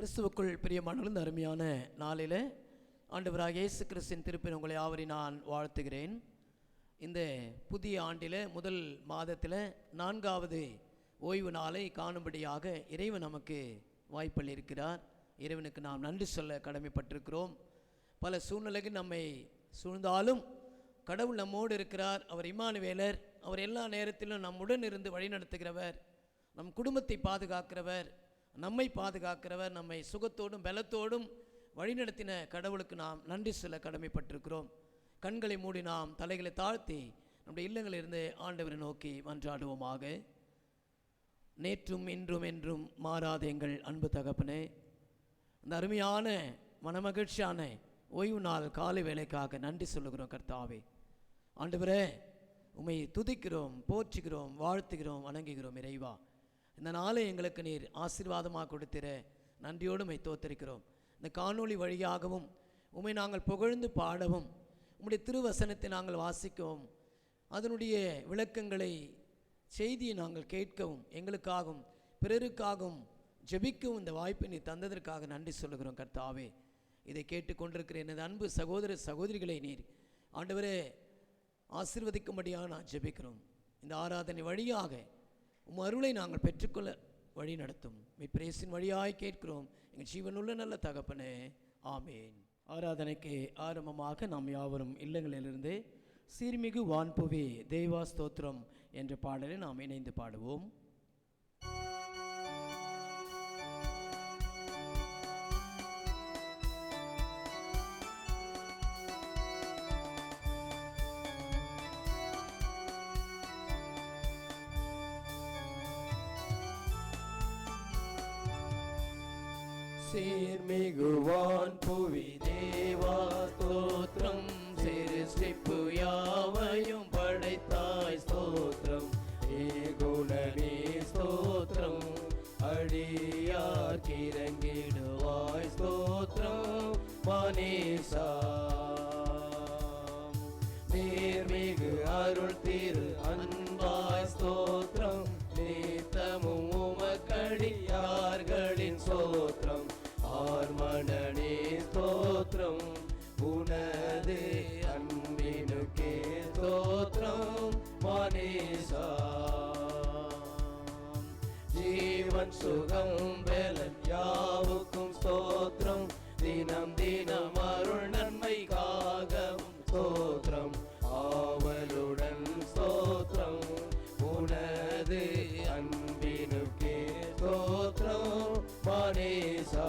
கிறிஸ்துவுக்குள் பிரியமானவர்கள், இந்த அருமையான நாளில் ஆண்டவராகிய இயேசு கிறிஸ்துவின் திருப்பெயரில் உங்களை யாவரையும் நான் வாழ்த்துகிறேன். இந்த புதிய ஆண்டில் முதல் மாதத்தில் 4வது ஓய்வு நாளை காணும்படியாக இறைவன் நமக்கு வாய்ப்பளிக்கிறார். இறைவனுக்கு நாம் நன்றி சொல்ல கடமைப்பட்டிருக்கிறோம். பல சூழ்நிலைகள் நம்மை சூழ்ந்தாலும் கடவுள் நம்மோடு இருக்கிறார். அவர் இம்மானுவேலர். அவர் எல்லா நேரத்திலும் நம்முடன் இருந்து வழிநடத்துகிறவர், நம் குடும்பத்தை பாதுகாக்கிறவர், நம்மை பாதுகாக்கிறவர், நம்மை சுகத்தோடும் பலத்தோடும் வழிநடத்தின கடவுளுக்கு நாம் நன்றி சொல்ல கடமைப்பட்டிருக்கிறோம். கண்களை மூடி நாம் தலைகளை தாழ்த்தி நம்முடைய இல்லங்களிலிருந்து ஆண்டவரை நோக்கி மன்றாடுவோமாக. நேற்றும் இன்றும் என்றும் மாறாத எங்கள் அன்பு தகப்பனே, இந்த அருமையான மனமகிழ்ச்சியான ஓய்வு நாள் காலை வேளைக்காக நன்றி சொல்லுகிறோம். கர்த்தாவே, ஆண்டவரே, உம்மை துதிக்கிறோம், போற்றுகிறோம், வாழ்த்துகிறோம், வணங்குகிறோம். இறைவா, இந்த நாளை எங்களுக்கு நீர் ஆசீர்வாதமாக கொடுத்திர நன்றியோடு உம்மை தோத்தரிக்கிறோம். இந்த காணொளி வழியாகவும் உம்மை நாங்கள் புகழ்ந்து பாடவும், உம்முடைய திருவசனத்தை நாங்கள் வாசிக்கவும், அதனுடைய விளக்கங்களை செய்தியை நாங்கள் கேட்கவும், எங்களுக்காகவும் பிறருக்காகவும் ஜெபிக்கவும் இந்த வாய்ப்பை நீர் தந்ததற்காக நன்றி சொல்லுகிறோம். கர்த்தாவே, இதை கேட்டுக்கொண்டிருக்கிற எனது அன்பு சகோதர சகோதரிகளை நீர் ஆண்டவரே ஆசீர்வதிக்கும்படியாக நான் ஜெபிக்கிறோம். இந்த ஆராதனை வழியாக உம் அருளை நாங்கள் பெற்றுக்கொள்ள வழி நடத்தும். பிரேசின் வழியாய் கேட்கிறோம் எங்கள் ஜீவனுள்ள நல்ல தகப்பனே, ஆமேன். ஆராதனைக்கு ஆரம்பமாக நாம் யாவரும் இல்லங்களிலிருந்து சீர்மிகு வான்புவி தேவா ஸ்தோத்திரம் என்ற பாடலை நாம் இணைந்து பாடுவோம். சீர்மிகுவான் புவி தேவா ஸ்தோத்திரம், சிருஷ்டிப்பு யாவையும் படைத்தாய் ஸ்தோத்திரம், ஏகுணனே ஸ்தோத்திரம், அடியார் கிறங்கிடுவாய் ஸ்தோத்திரம், மனேசா நேர்மிகு அருள் திரு அன்பாய் ஸ்தோத்திரம், நேத்தமும் உமக்கடியார்களின் ஸ்தோத்திரம், ஆர்மணனே ஸ்தோத்திரம், உனது அன்பினுக்கே ஸ்தோத்திரம், மனேசா ஜீவன் சுகம் பலன் யாவுக்கும் ஸ்தோத்திரம், தினம் தினம் அருள் நன்மைக்காகவும் ஸ்தோத்திரம், ஆவலுடன் ஸ்தோத்திரம், உனது அன்பினுக்கே ஸ்தோத்திரம், மனேசா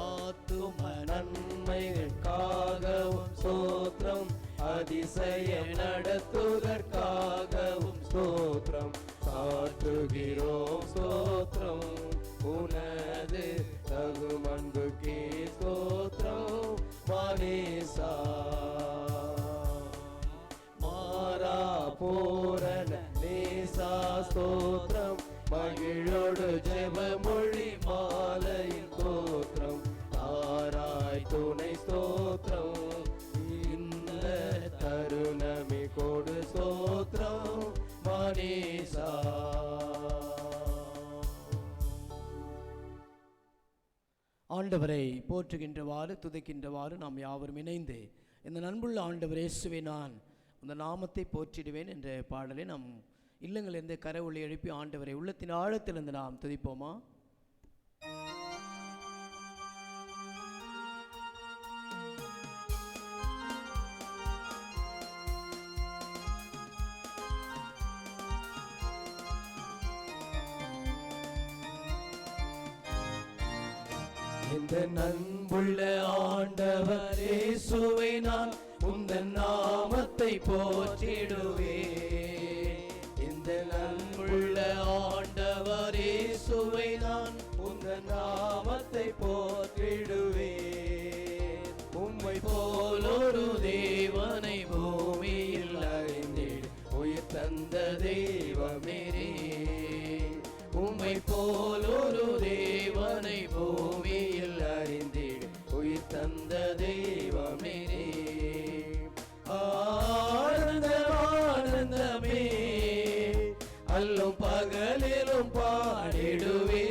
ஆத்தும நன்மைகளுக்காகவும் ஸ்தோத்திரம், அதிசயம் நடத்துவதற்காகவும் ஸ்தோத்திரம், சாற்றுகிறோம் ஸ்தோத்திரம், உனது தகும் அன்புக்கே ஸ்தோத்திரம், மனேசா மாறா பூரண நேசா ஸ்தோத்திரம், மகிழோடு ஜெபமொழி மாலையின் ஸ்தோத்திரம், தாராய் துணை ஸ்தோத்திரம், இந்த தருணமே கொடு ஸ்தோத்திரம், மனேசா. ஆண்டவரை போற்றுகின்றவாறு துதிக்கின்றவாறு நாம் யாவரும் இணைந்து இந்த நண்புள்ள ஆண்டவர் இயேசுவை நான் அந்த நாமத்தை போற்றிடுவேன் என்ற பாடலை நாம் இல்லங்களிலிருந்து கரவொலி எழுப்பி ஆண்டவரை உள்ளத்தின் ஆழத்திலிருந்து நாம் துதிப்போமா? இந்த நண்புள்ள ஆண்டவர் இயேசுவை நான் உந்தன் நாமத்தை போற்றிடுவேன். இந்த நண்புள்ள ஆண்டவர் இயேசுவை நான் உந்தன் நாமத்தை போற்றிடுவேன். உம்மை போலொரு தேவனை பூமியில் அறிந்தேன், உயிர் தந்த தெய்வமே, உம்மை போலொரு தேவனை பூமியில் அறிந்தேன், உயிர் தந்த தெய்வமே, ஆனந்தமே அல்லும் பகலிலும் பாடிடுவே,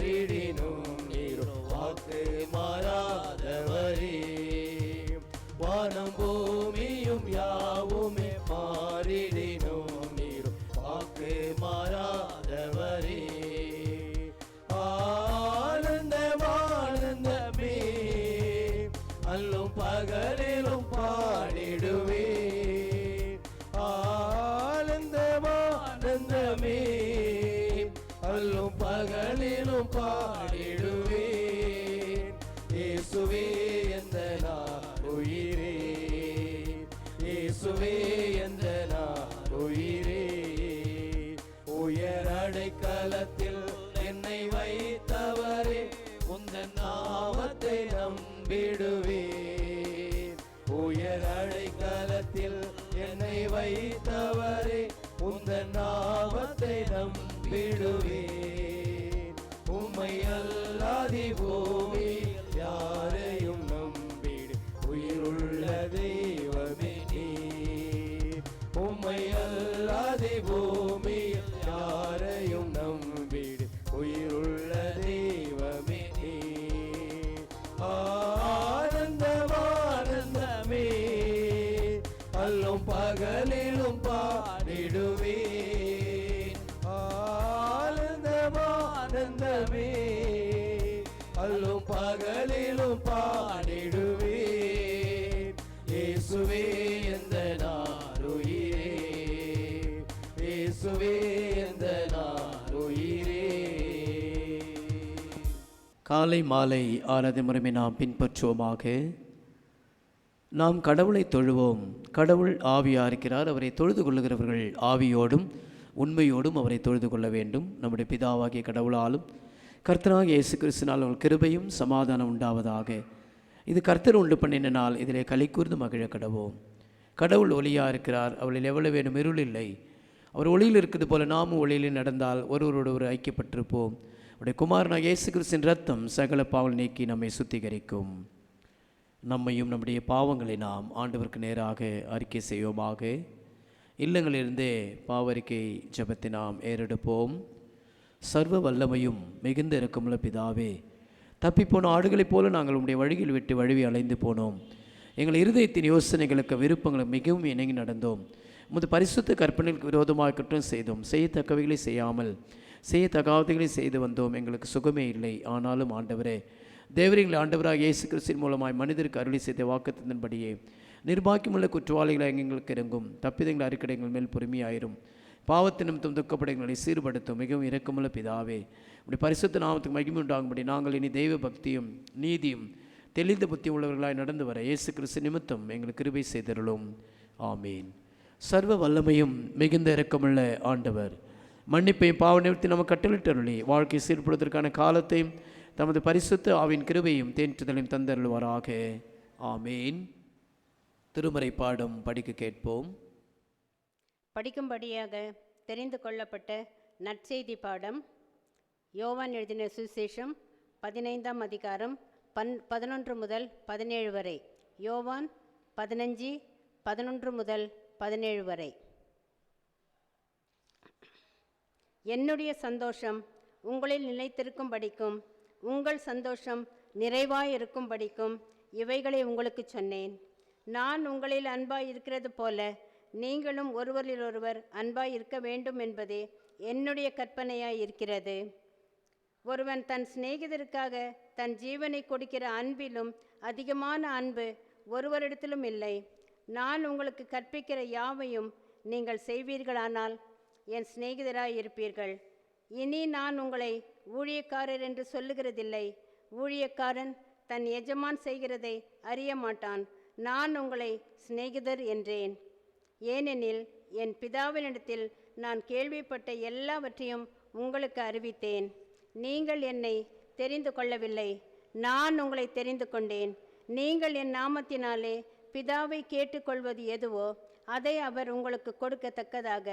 மாறிடினும் நீரோ வாக்கு மாறாதவரே. வானம் பூமியும் யாவுமே மாறிடினும் நீரோ வாக்கு மாறாதவரே. ஆனந்தமானந்தமே அல்லும் பகலிலும் பாடிடுவே. ஆனந்தமானந்தமே அல்லும் பகலிலும் பாடிடுவே. இயேசுவே எந்த உயிரே, இயேசுவே எந்த உயிரே. உயர் அடைக்கலத்தில் என்னை வைத்தவரே, உந்தன் நாமத்தை நம்பிடுவே. உயர் அடைக்கலத்தில் என்னை வைத்தவரே, உந்தன் நாமத்தை நம்பிடுவே. உம்மை அல்லாதி பூமி யாரையும் நம்பிடு உயிருள்ள தெய்வமே நீர். உம்மை அல்லாதி பூமி யாரையும் நம்பிடு உயிருள்ள தெய்வமே நீர். ஆனந்தமானந்தமே அல்லும் பகலிலும் பாடிடுவேன். ஆனந்தமானந்தமே அல்லும் பகலிலும் பாடிடுவேன். இயேசுவே எந்த உயிரே, இயேசுவே எந்த உயிரே. காலை மாலை ஆராதனை முறைமை நாம் பின்பற்றுவோமாக. நாம் கடவுளை தொழுவோம். கடவுள் ஆவியாக இருக்கிறார். அவரை தொழுது கொள்ளுகிறவர்கள் ஆவியோடும் உண்மையோடும் அவரை தொழுது கொள்ள வேண்டும். நம்முடைய பிதாவாகிய கடவுளாலும் கர்த்தராகிய இயேசு கிறிஸ்துவினால் அவர்கள் கிருபையும் சமாதானம் உண்டாவதாக. இது கர்த்தர் உண்டு பண்ணின நாள், இதிலே களி கூர்ந்து மகிழ கடவோம். கடவுள் ஒளியாக இருக்கிறார். அவளில் எவ்வளவு வேணும் இருள் இல்லை. அவர் ஒளியில் இருக்கிறது போல நாமும் ஒளியில் நடந்தால் ஒருவரோடு ஒரு ஐக்கியப்பட்டிருப்போம். அவருடைய குமாரனாகிய இயேசு கிறிஸ்துவின் ரத்தம் சகல பாவங்கள் நீக்கி நம்மை சுத்திகரிக்கும். நம்மையும் நம்முடைய பாவங்களை நாம் ஆண்டவருக்கு நேராக அறிக்கை செய்வோமாக. இல்லங்களிலிருந்தே பாவறிக்கை ஜெபத்தை நாம் ஏறெடுப்போம். சர்வ வல்லமையும் மிகுந்த இரக்கமுள்ள பிதாவே, தப்பிப்போன ஆடுகளைப் போல நாங்கள் உம்முடைய வழியில் விட்டு வழுவி அலைந்து போனோம். எங்கள் இருதயத்தின் யோசனைகளுக்கு விருப்பங்களுக்கு மிகவும் இணங்கி நடந்தோம். உமது பரிசுத்த கற்பனைக்கு விரோதமாக குற்றம் செய்தோம். செய்யத்தக்கவைகளை செய்யாமல் செய்யத்தகாதவைகளை செய்து வந்தோம். எங்களுக்கு சுகமே இல்லை. ஆனாலும் ஆண்டவரே, தேவரின் ஆண்டவராக இயேசு கிறிஸ்துவின் மூலமாய் மனிதருக்கு அருளி செய்த வாக்குத்தத்தின்படியே நிர்பாக்கியமுள்ள குற்றவாளிகளை எங்களுக்கு இறங்கும். தப்பிதங்கள் அறிக்கை எங்கள் மேல் பொறுமையாயிரும். பாவத்து நிமித்தம் துக்கப்படுங்களை சீர்படுத்தும். மிகவும் இரக்கமுள்ள பிதாவே, உடைய பரிசுத்த நாமத்துக்கு மகிமை உண்டாகும்படி நாங்கள் இனி தெய்வ பக்தியும் நீதியும் தெளிந்த புத்தி உள்ளவர்களாய் நடந்து வர இயேசு கிறிஸ்து நிமித்தம் எங்களுக்கு கிருபை செய்தருளும். ஆமீன். சர்வ வல்லமையும் மிகுந்த இரக்கமுள்ள ஆண்டவர் மன்னிப்பையும் பாவ நிவர்த்தி நமக்கு கட்டளிட்டருளி வாழ்க்கை சீர்படுவதற்கான காலத்தையும் தமது பரிசுத்த ஆவின் கிருபையும் தேற்றுதலையும் தந்தருள்வாராக. ஆமீன். திருமறை பாடம் படிக்க கேட்போம். படிக்கும்படியாக தெரிந்து கொள்ளப்பட்ட நற்செய்தி பாடம் யோவான் எழுதின சுவிசேஷம் 15ஆம் அதிகாரம் 11 முதல் 17 வரை. யோவான் 15:11 முதல் 17 வரை. என்னுடைய சந்தோஷம் உங்களில் நிலைத்திருக்கும்படிக்கும் உங்கள் சந்தோஷம் நிறைவாயிருக்கும்படிக்கும் இவைகளை உங்களுக்கு சொன்னேன். நான் உங்களில் அன்பாய் இருக்கிறது போல நீங்களும் ஒருவரில் ஒருவர் அன்பாய் இருக்க வேண்டும் என்பதே என்னுடைய கற்பனையாய் இருக்கிறது. ஒருவன் தன் சிநேகிதருக்காக தன் ஜீவனை கொடுக்கிற அன்பிலும் அதிகமான அன்பு ஒருவரிடத்திலும் இல்லை. நான் உங்களுக்கு கற்பிக்கிற யாவையும் நீங்கள் செய்வீர்களானால் என் சிநேகிதராய் இருப்பீர்கள். இனி நான் உங்களை ஊழியக்காரர் என்று சொல்லுகிறதில்லை. ஊழியக்காரன் தன் எஜமான் செய்கிறதை அறிய மாட்டான். நான் உங்களை சிநேகிதர் என்றேன். ஏனெனில் என் பிதாவினிடத்தில் நான் கேள்விப்பட்ட எல்லாவற்றையும் உங்களுக்கு அறிவித்தேன். நீங்கள் என்னை தெரிந்து கொள்ளவில்லை, நான் உங்களை தெரிந்து கொண்டேன். நீங்கள் என் நாமத்தினாலே பிதாவை கேட்டுக்கொள்வது எதுவோ அதை அவர் உங்களுக்கு கொடுக்கத்தக்கதாக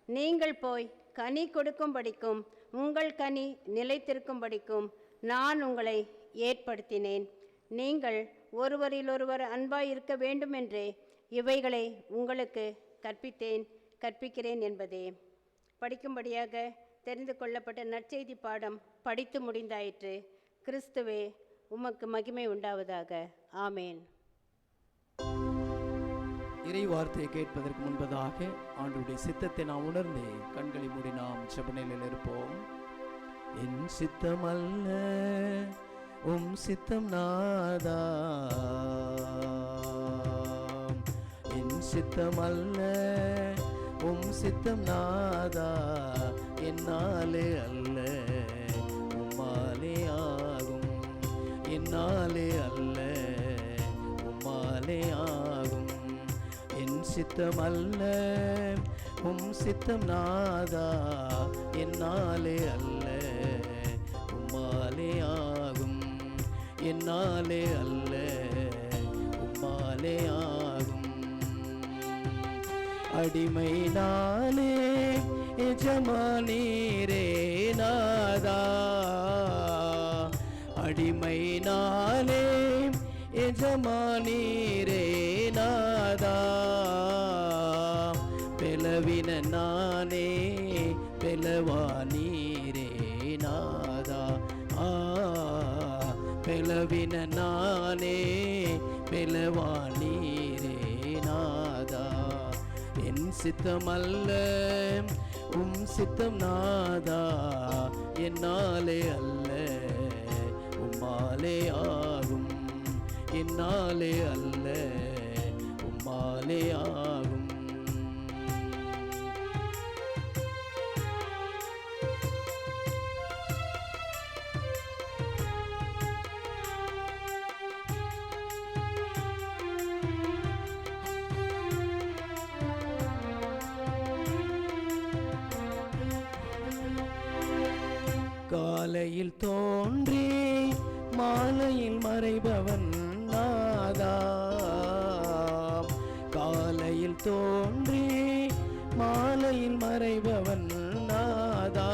நீங்கள் போய் கனி கொடுக்கும்படிக்கும் உங்கள் கனி நிலைத்திருக்கும்படிக்கும் நான் உங்களை ஏற்படுத்தினேன். நீங்கள் ஒருவரிலொருவர் அன்பாய் இருக்க வேண்டுமென்றே இவைகளை உங்களுக்கு கற்பிக்கிறேன் என்பதே. படிக்கும்படியாக தெரிந்து கொள்ளப்பட்ட நற்செய்தி பாடம் படித்து முடிந்தாயிற்று. கிறிஸ்துவே உமக்கு மகிமை உண்டாவதாக. ஆமேன். இறை வார்த்தையை கேட்பதற்கு முன்பதாக ஆண்டவருடைய சித்தத்தை நாம் உணர்ந்து கண்களை மூடி நாம் ஜெபநிலையில் இருப்போம். என் சித்தம் அல்ல உம் சித்தம் நாதா, என் சித்தம் அல்ல உம் சித்தம் நாதா, என்னாலே அல்ல உம்மாலே ஆகும், என்னாலே அல்ல உம்மாலே ஆகும். என் சித்தம் அல்ல உம் சித்தம் நாதா, என்னாலே அல்ல உம்மாலே ஆகும், என்னாலே அல்ல உம்மாலே ஆகும். அடிமை நானே எஜமானீரே நாதா, அடிமை நானே எஜமானீரே நாதா, பெலவின நானே பெலவானீரே நாதா, பெலவின நானே பெலவானீரே நாதா. என் சித்தம் அல்ல உம் சித்தம் நாதா, என்னாலே அல்ல உம்மாலே ஆகும், என்னாலே அல்ல உம்மாலே ஆகும். காலையில் தோன்றி மாலையில் மறைபவன் நாதா, காலையில் தோன்றி மாலையில் மறைபவன் நாதா,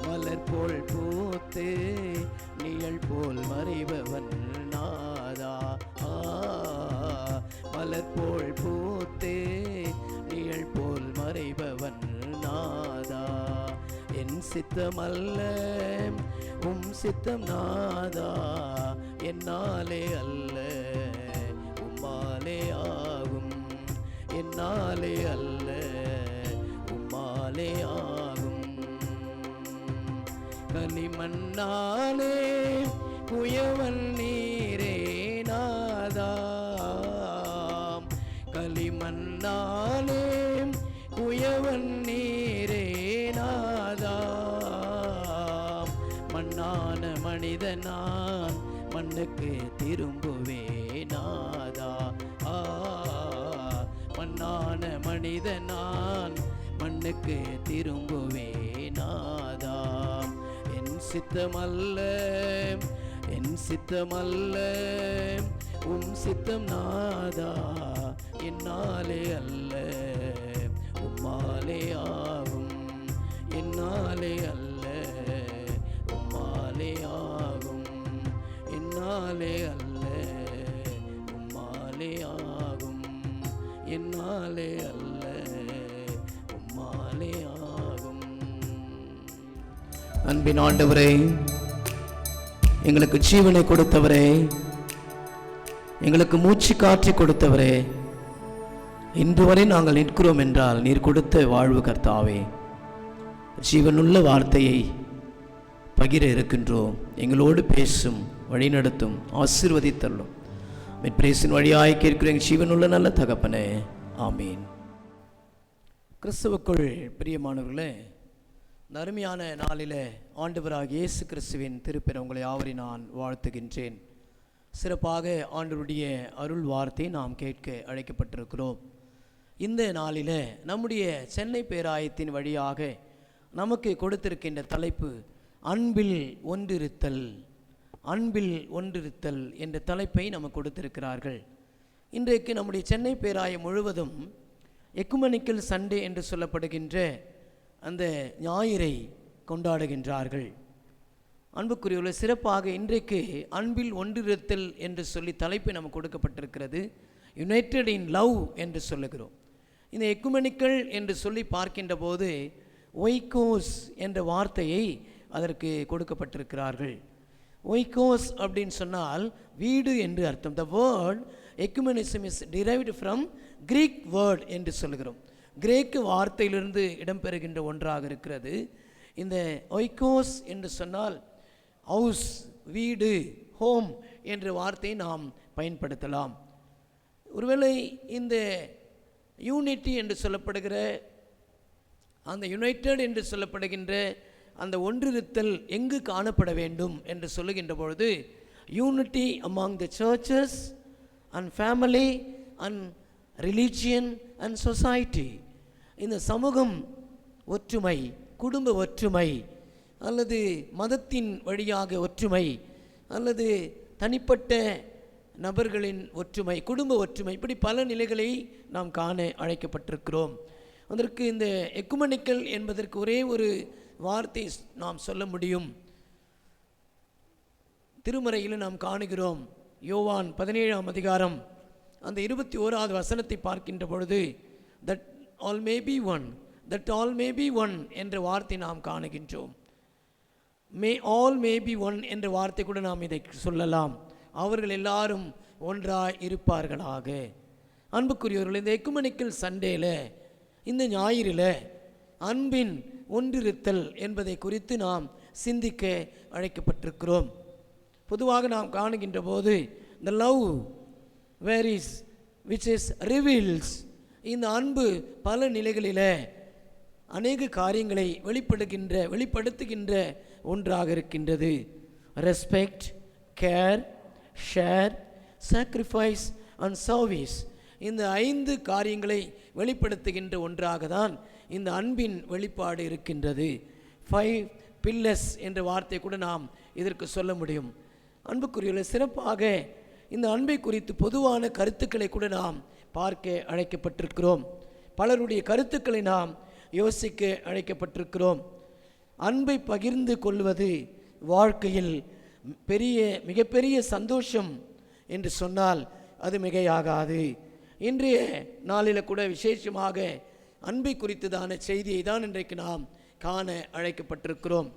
மலர் போல் பூத்து நிழல் போல் மறைபவன் நாதா, மலர் போல் பூத்து நிழல் போல் மறைபவன் நாதா. என் சித்தம் அல்ல உம் சித்தம் நாதா, என்னாலே அல்ல உம்மாலே ஆகும், என்னாலே அல்ல உம்மாலே ஆகும். கனிமண்ணாலே குயவன் நீரே நாதா, களிமண்ணாலே குயவன் நீரே நாதா, மண்ணான மனிதனான் மண்ணுக்கு திரும்புவே நாதா, மண்ணான மனிதனான் மண்ணுக்கு திரும்புவே நாதா. என் சித்தமல்ல என் சித்தமல்ல உம் சித்தம் நாதா, என்னாலே அல்ல உம்மாலே ஆகும், என்னாலே அல்ல உம்மாலே ஆகும், என்னாலே அல்ல உம்மாலே ஆகும், என்னாலே அல்ல உம்மாலே ஆகும். அன்பின் ஆண்டவரே, எங்களுக்கு ஜீவனை கொடுத்தவரே, எங்களுக்கு மூச்சு காற்றி கொடுத்தவரே, இன்று வரை நாங்கள் நிற்கிறோம் என்றால் நீர் கொடுத்த வாழ்வு கர்த்தாவே. ஜீவனுள்ள வார்த்தையை பகிர இருக்கின்றோம். எங்களோடு பேசும், வழிநடத்தும், ஆசீர்வதித்தள்ளும். மெட்பிரேசின் வழியாய் கேட்கிற எங்கள் ஜீவனுள்ள நல்ல தகப்பனே, ஆமீன். கிறிஸ்துவுக்குள் பிரியமானவர்களே, இந்த அருமையான நாளில் ஆண்டவராகிய இயேசு கிறிஸ்துவின் திருப்பெயர் உங்களை யாவரை நான் வாழ்த்துகின்றேன். சிறப்பாக ஆண்டவருடைய அருள் வார்த்தையை நாம் கேட்க அழைக்கப்பட்டிருக்கிறோம். இந்த நாளில் நம்முடைய சென்னை பேராயத்தின் வழியாக நமக்கு கொடுத்திருக்கின்ற தலைப்பு அன்பில் ஒன்றிருத்தல். அன்பில் ஒன்றிருத்தல் என்ற தலைப்பை நமக்கு கொடுத்திருக்கிறார்கள். இன்றைக்கு நம்முடைய சென்னை பேராயம் முழுவதும் எக்குமெனிக்கல் சண்டே என்று சொல்லப்படுகின்ற அந்த ஞாயிறை கொண்டாடுகின்றார்கள். அன்புக்குரியவர்களே, சிறப்பாக இன்றைக்கு அன்பில் ஒன்றிருத்தல் என்று சொல்லி தலைப்பு நமக்கு கொடுக்கப்பட்டிருக்கிறது. யுனைடெட் இன் லவ் என்று சொல்லுகிறோம். இந்த எக்குமெனிக்கல் என்று சொல்லி பார்க்கின்ற போது ஒய்கோஸ் என்ற வார்த்தையை அதற்கு கொடுக்கப்பட்டிருக்கிறார்கள். ஒய்கோஸ் அப்படின்னு சொன்னால் வீடு என்று அர்த்தம். The word ecumenism is derived from Greek word என்று சொல்கிறோம். கிரேக்கு வார்த்தையிலிருந்து இடம்பெறுகின்ற ஒன்றாக இருக்கிறது. இந்த ஒய்கோஸ் என்று சொன்னால் ஹவுஸ், வீடு, ஹோம் என்ற வார்த்தையை நாம் பயன்படுத்தலாம். ஒருவேளை இந்த யூனிட்டி என்று சொல்லப்படுகிற, அந்த யுனைடெட் என்று சொல்லப்படுகின்ற அந்த ஒன்றிருத்தல் எங்கு காணப்பட வேண்டும் என்று சொல்லுகின்ற பொழுது, unity among the churches and family and religion and society. இந்த சமூகம் ஒற்றுமை, குடும்ப ஒற்றுமை, அல்லது மதத்தின் வழியாக ஒற்றுமை, அல்லது தனிப்பட்ட நபர்களின் ஒற்றுமை, குடும்ப ஒற்றுமை, இப்படி பல நிலைகளை நாம் காண அழைக்கப்பட்டிருக்கிறோம். அதற்கு இந்த எக்குமெனிக்கல் என்பதற்கு ஒரே ஒரு வார்த்தை நாம் சொல்ல முடியும். திருமறையில் நாம் காணுகிறோம். யோவான் 17ஆம் அதிகாரம் அந்த 21வது வசனத்தை பார்க்கின்ற பொழுது, that all may be one, that all may be one என்ற வார்த்தை நாம் காணுகின்றோம். ஆல் மே பி ஒன் என்ற வார்த்தை கூட நாம் இதை சொல்லலாம். அவர்கள் எல்லாரும் ஒன்றாய் இருப்பார்களாக. அன்புக்குரியவர்கள், இந்த எக்குமெனிக்கல் சண்டேல, இந்த ஞாயிறில் அன்பின் ஒன்றிருத்தல் என்பதை குறித்து நாம் சிந்திக்க அழைக்கப்பட்டிருக்கிறோம். பொதுவாக நாம் காணுகின்ற போது the love varies which is reveals, இந்த அன்பு பல நிலைகளில் அநேக காரியங்களை வெளிப்படுத்துகின்ற ஒன்றாக இருக்கின்றது. Respect, care, share, sacrifice and service, இந்த 5 காரியங்களை வெளிப்படுத்துகின்ற ஒன்றாக தான் இந்த அன்பின் வெளிப்பாடு இருக்கின்றது. 5 pillars என்ற வார்த்தை கூட நாம் இதற்கு சொல்ல முடியும். அன்புக்குரியவர்களே, சிறப்பாக இந்த அன்பை குறித்து பொதுவான கருத்துக்களை கூட நாம் பார்க்க அழைக்கப்பட்டிருக்கிறோம். பலருடைய கருத்துக்களை நாம் யோசிக்க அழைக்கப்பட்டிருக்கிறோம். அன்பை பகிர்ந்து கொள்வது வாழ்க்கையில் மிகப்பெரிய சந்தோஷம் என்று சொன்னால் அது மிகையாகாது. இன்றைய நாளில் கூட விசேஷமாக அன்பை குறித்ததான செய்தியை தான் இன்றைக்கு நாம் காண அழைக்கப்பட்டிருக்கிறோம்.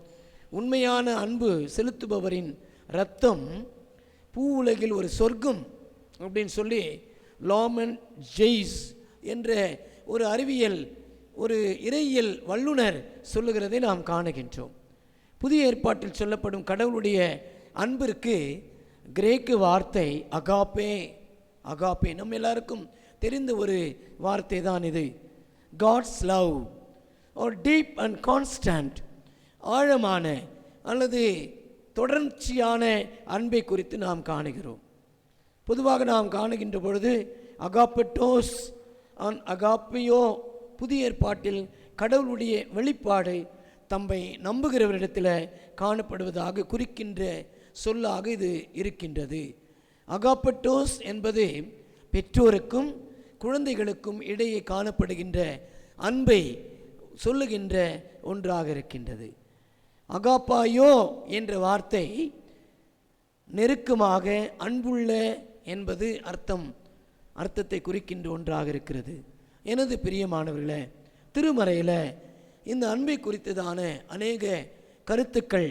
உண்மையான அன்பு செலுத்துபவரின் இரத்தம் பூ உலகில் ஒரு சொர்க்கம் அப்படின்னு சொல்லி லாமன் ஜெய்ஸ் என்ற ஒரு ஒரு இறையியல் வல்லுனர் சொல்லுகிறதை நாம் காணுகின்றோம். புதிய ஏற்பாட்டில் சொல்லப்படும் கடவுளுடைய அன்பிற்கு கிரேக்கு வார்த்தை அகாப்பே. அகாப்பே நம்ம எல்லாருக்கும் தெரிந்த ஒரு வார்த்தை தான் இது. God's love are deep and constant, ஆழமான அல்லது தொடர்ச்சியான அன்பை குறித்து நாம் காணுகிறோம். பொதுவாக நாம் காணுகின்ற பொழுது அகாப்பட்டோஸ் அண்ட் அகாப்பியோ, புதிய ஏற்பாட்டில் கடவுளுடைய வெளிப்பாடு தம்மை நம்புகிறவரிடத்தில் காணப்படுவதாக குறிக்கின்ற சொல்லாக இது இருக்கின்றது. அகாப்பட்டோஸ் என்பது பெற்றோருக்கும் குழந்தைகளுக்கும் இடையே காணப்படுகின்ற அன்பை சொல்லுகின்ற ஒன்றாக இருக்கின்றது. அகாப்பாயோ என்ற வார்த்தை நெருக்கமாக அன்புள்ள என்பது அர்த்தத்தை குறிக்கின்ற ஒன்றாக இருக்கிறது. எனது பிரியமானவர்களே, திருமறையில் இந்த அன்பை குறித்ததான அநேக கருத்துக்கள்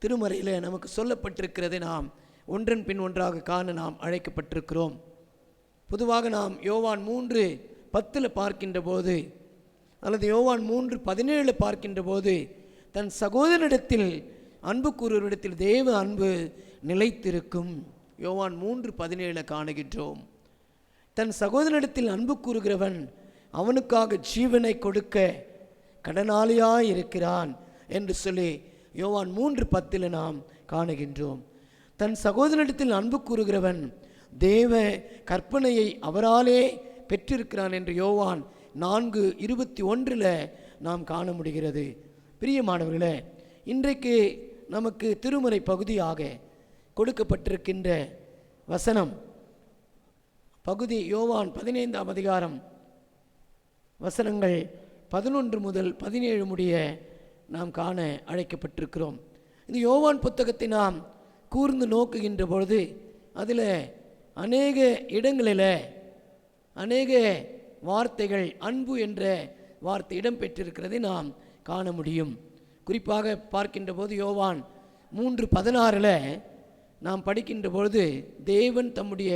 திருமறையில் நமக்கு சொல்லப்பட்டிருக்கிறதை நாம் ஒன்றன் பின் ஒன்றாக காண நாம் அழைக்கப்பட்டிருக்கிறோம். பொதுவாக நாம் யோவான் 3:10 பார்க்கின்ற போது, அல்லது யோவான் 3:17 பார்க்கின்ற போது, தன் சகோதரனிடத்தில் அன்பு கூறுவரிடத்தில் தேவ அன்பு நிலைத்திருக்கும். யோவான் 3:17 காணுகின்றோம். தன் சகோதரனிடத்தில் அன்பு கூறுகிறவன் அவனுக்காக ஜீவனை கொடுக்க கடனாளியாய் இருக்கிறான் என்று சொல்லி யோவான் 3:10 நாம் காணுகின்றோம். தன் சகோதரனிடத்தில் அன்பு கூறுகிறவன் தேவ கற்பனையை அவராலே பெற்றிருக்கிறான் என்று யோவான் 4:21 நாம் காண முடிகிறது. பிரியமானவர்களே, இன்றைக்கு நமக்கு திருமறை பகுதியாக கொடுக்கப்பட்டிருக்கின்ற வசனம் பகுதி யோவான் 15ஆம் அதிகாரம் வசனங்கள் 11 முதல் 17 முடிய நாம் காண அழைக்கப்பட்டிருக்கிறோம். இந்த யோவான் புத்தகத்தை நாம் கூர்ந்து நோக்குகின்ற பொழுது அதில் அநேக இடங்களில் அநேக வார்த்தைகள் அன்பு என்ற வார்த்தை இடம்பெற்றிருக்கிறதை நாம் காண முடியும். குறிப்பாக பார்க்கின்ற போது யோவான் 3:16 நாம் படிக்கின்ற பொழுது, தேவன் தம்முடைய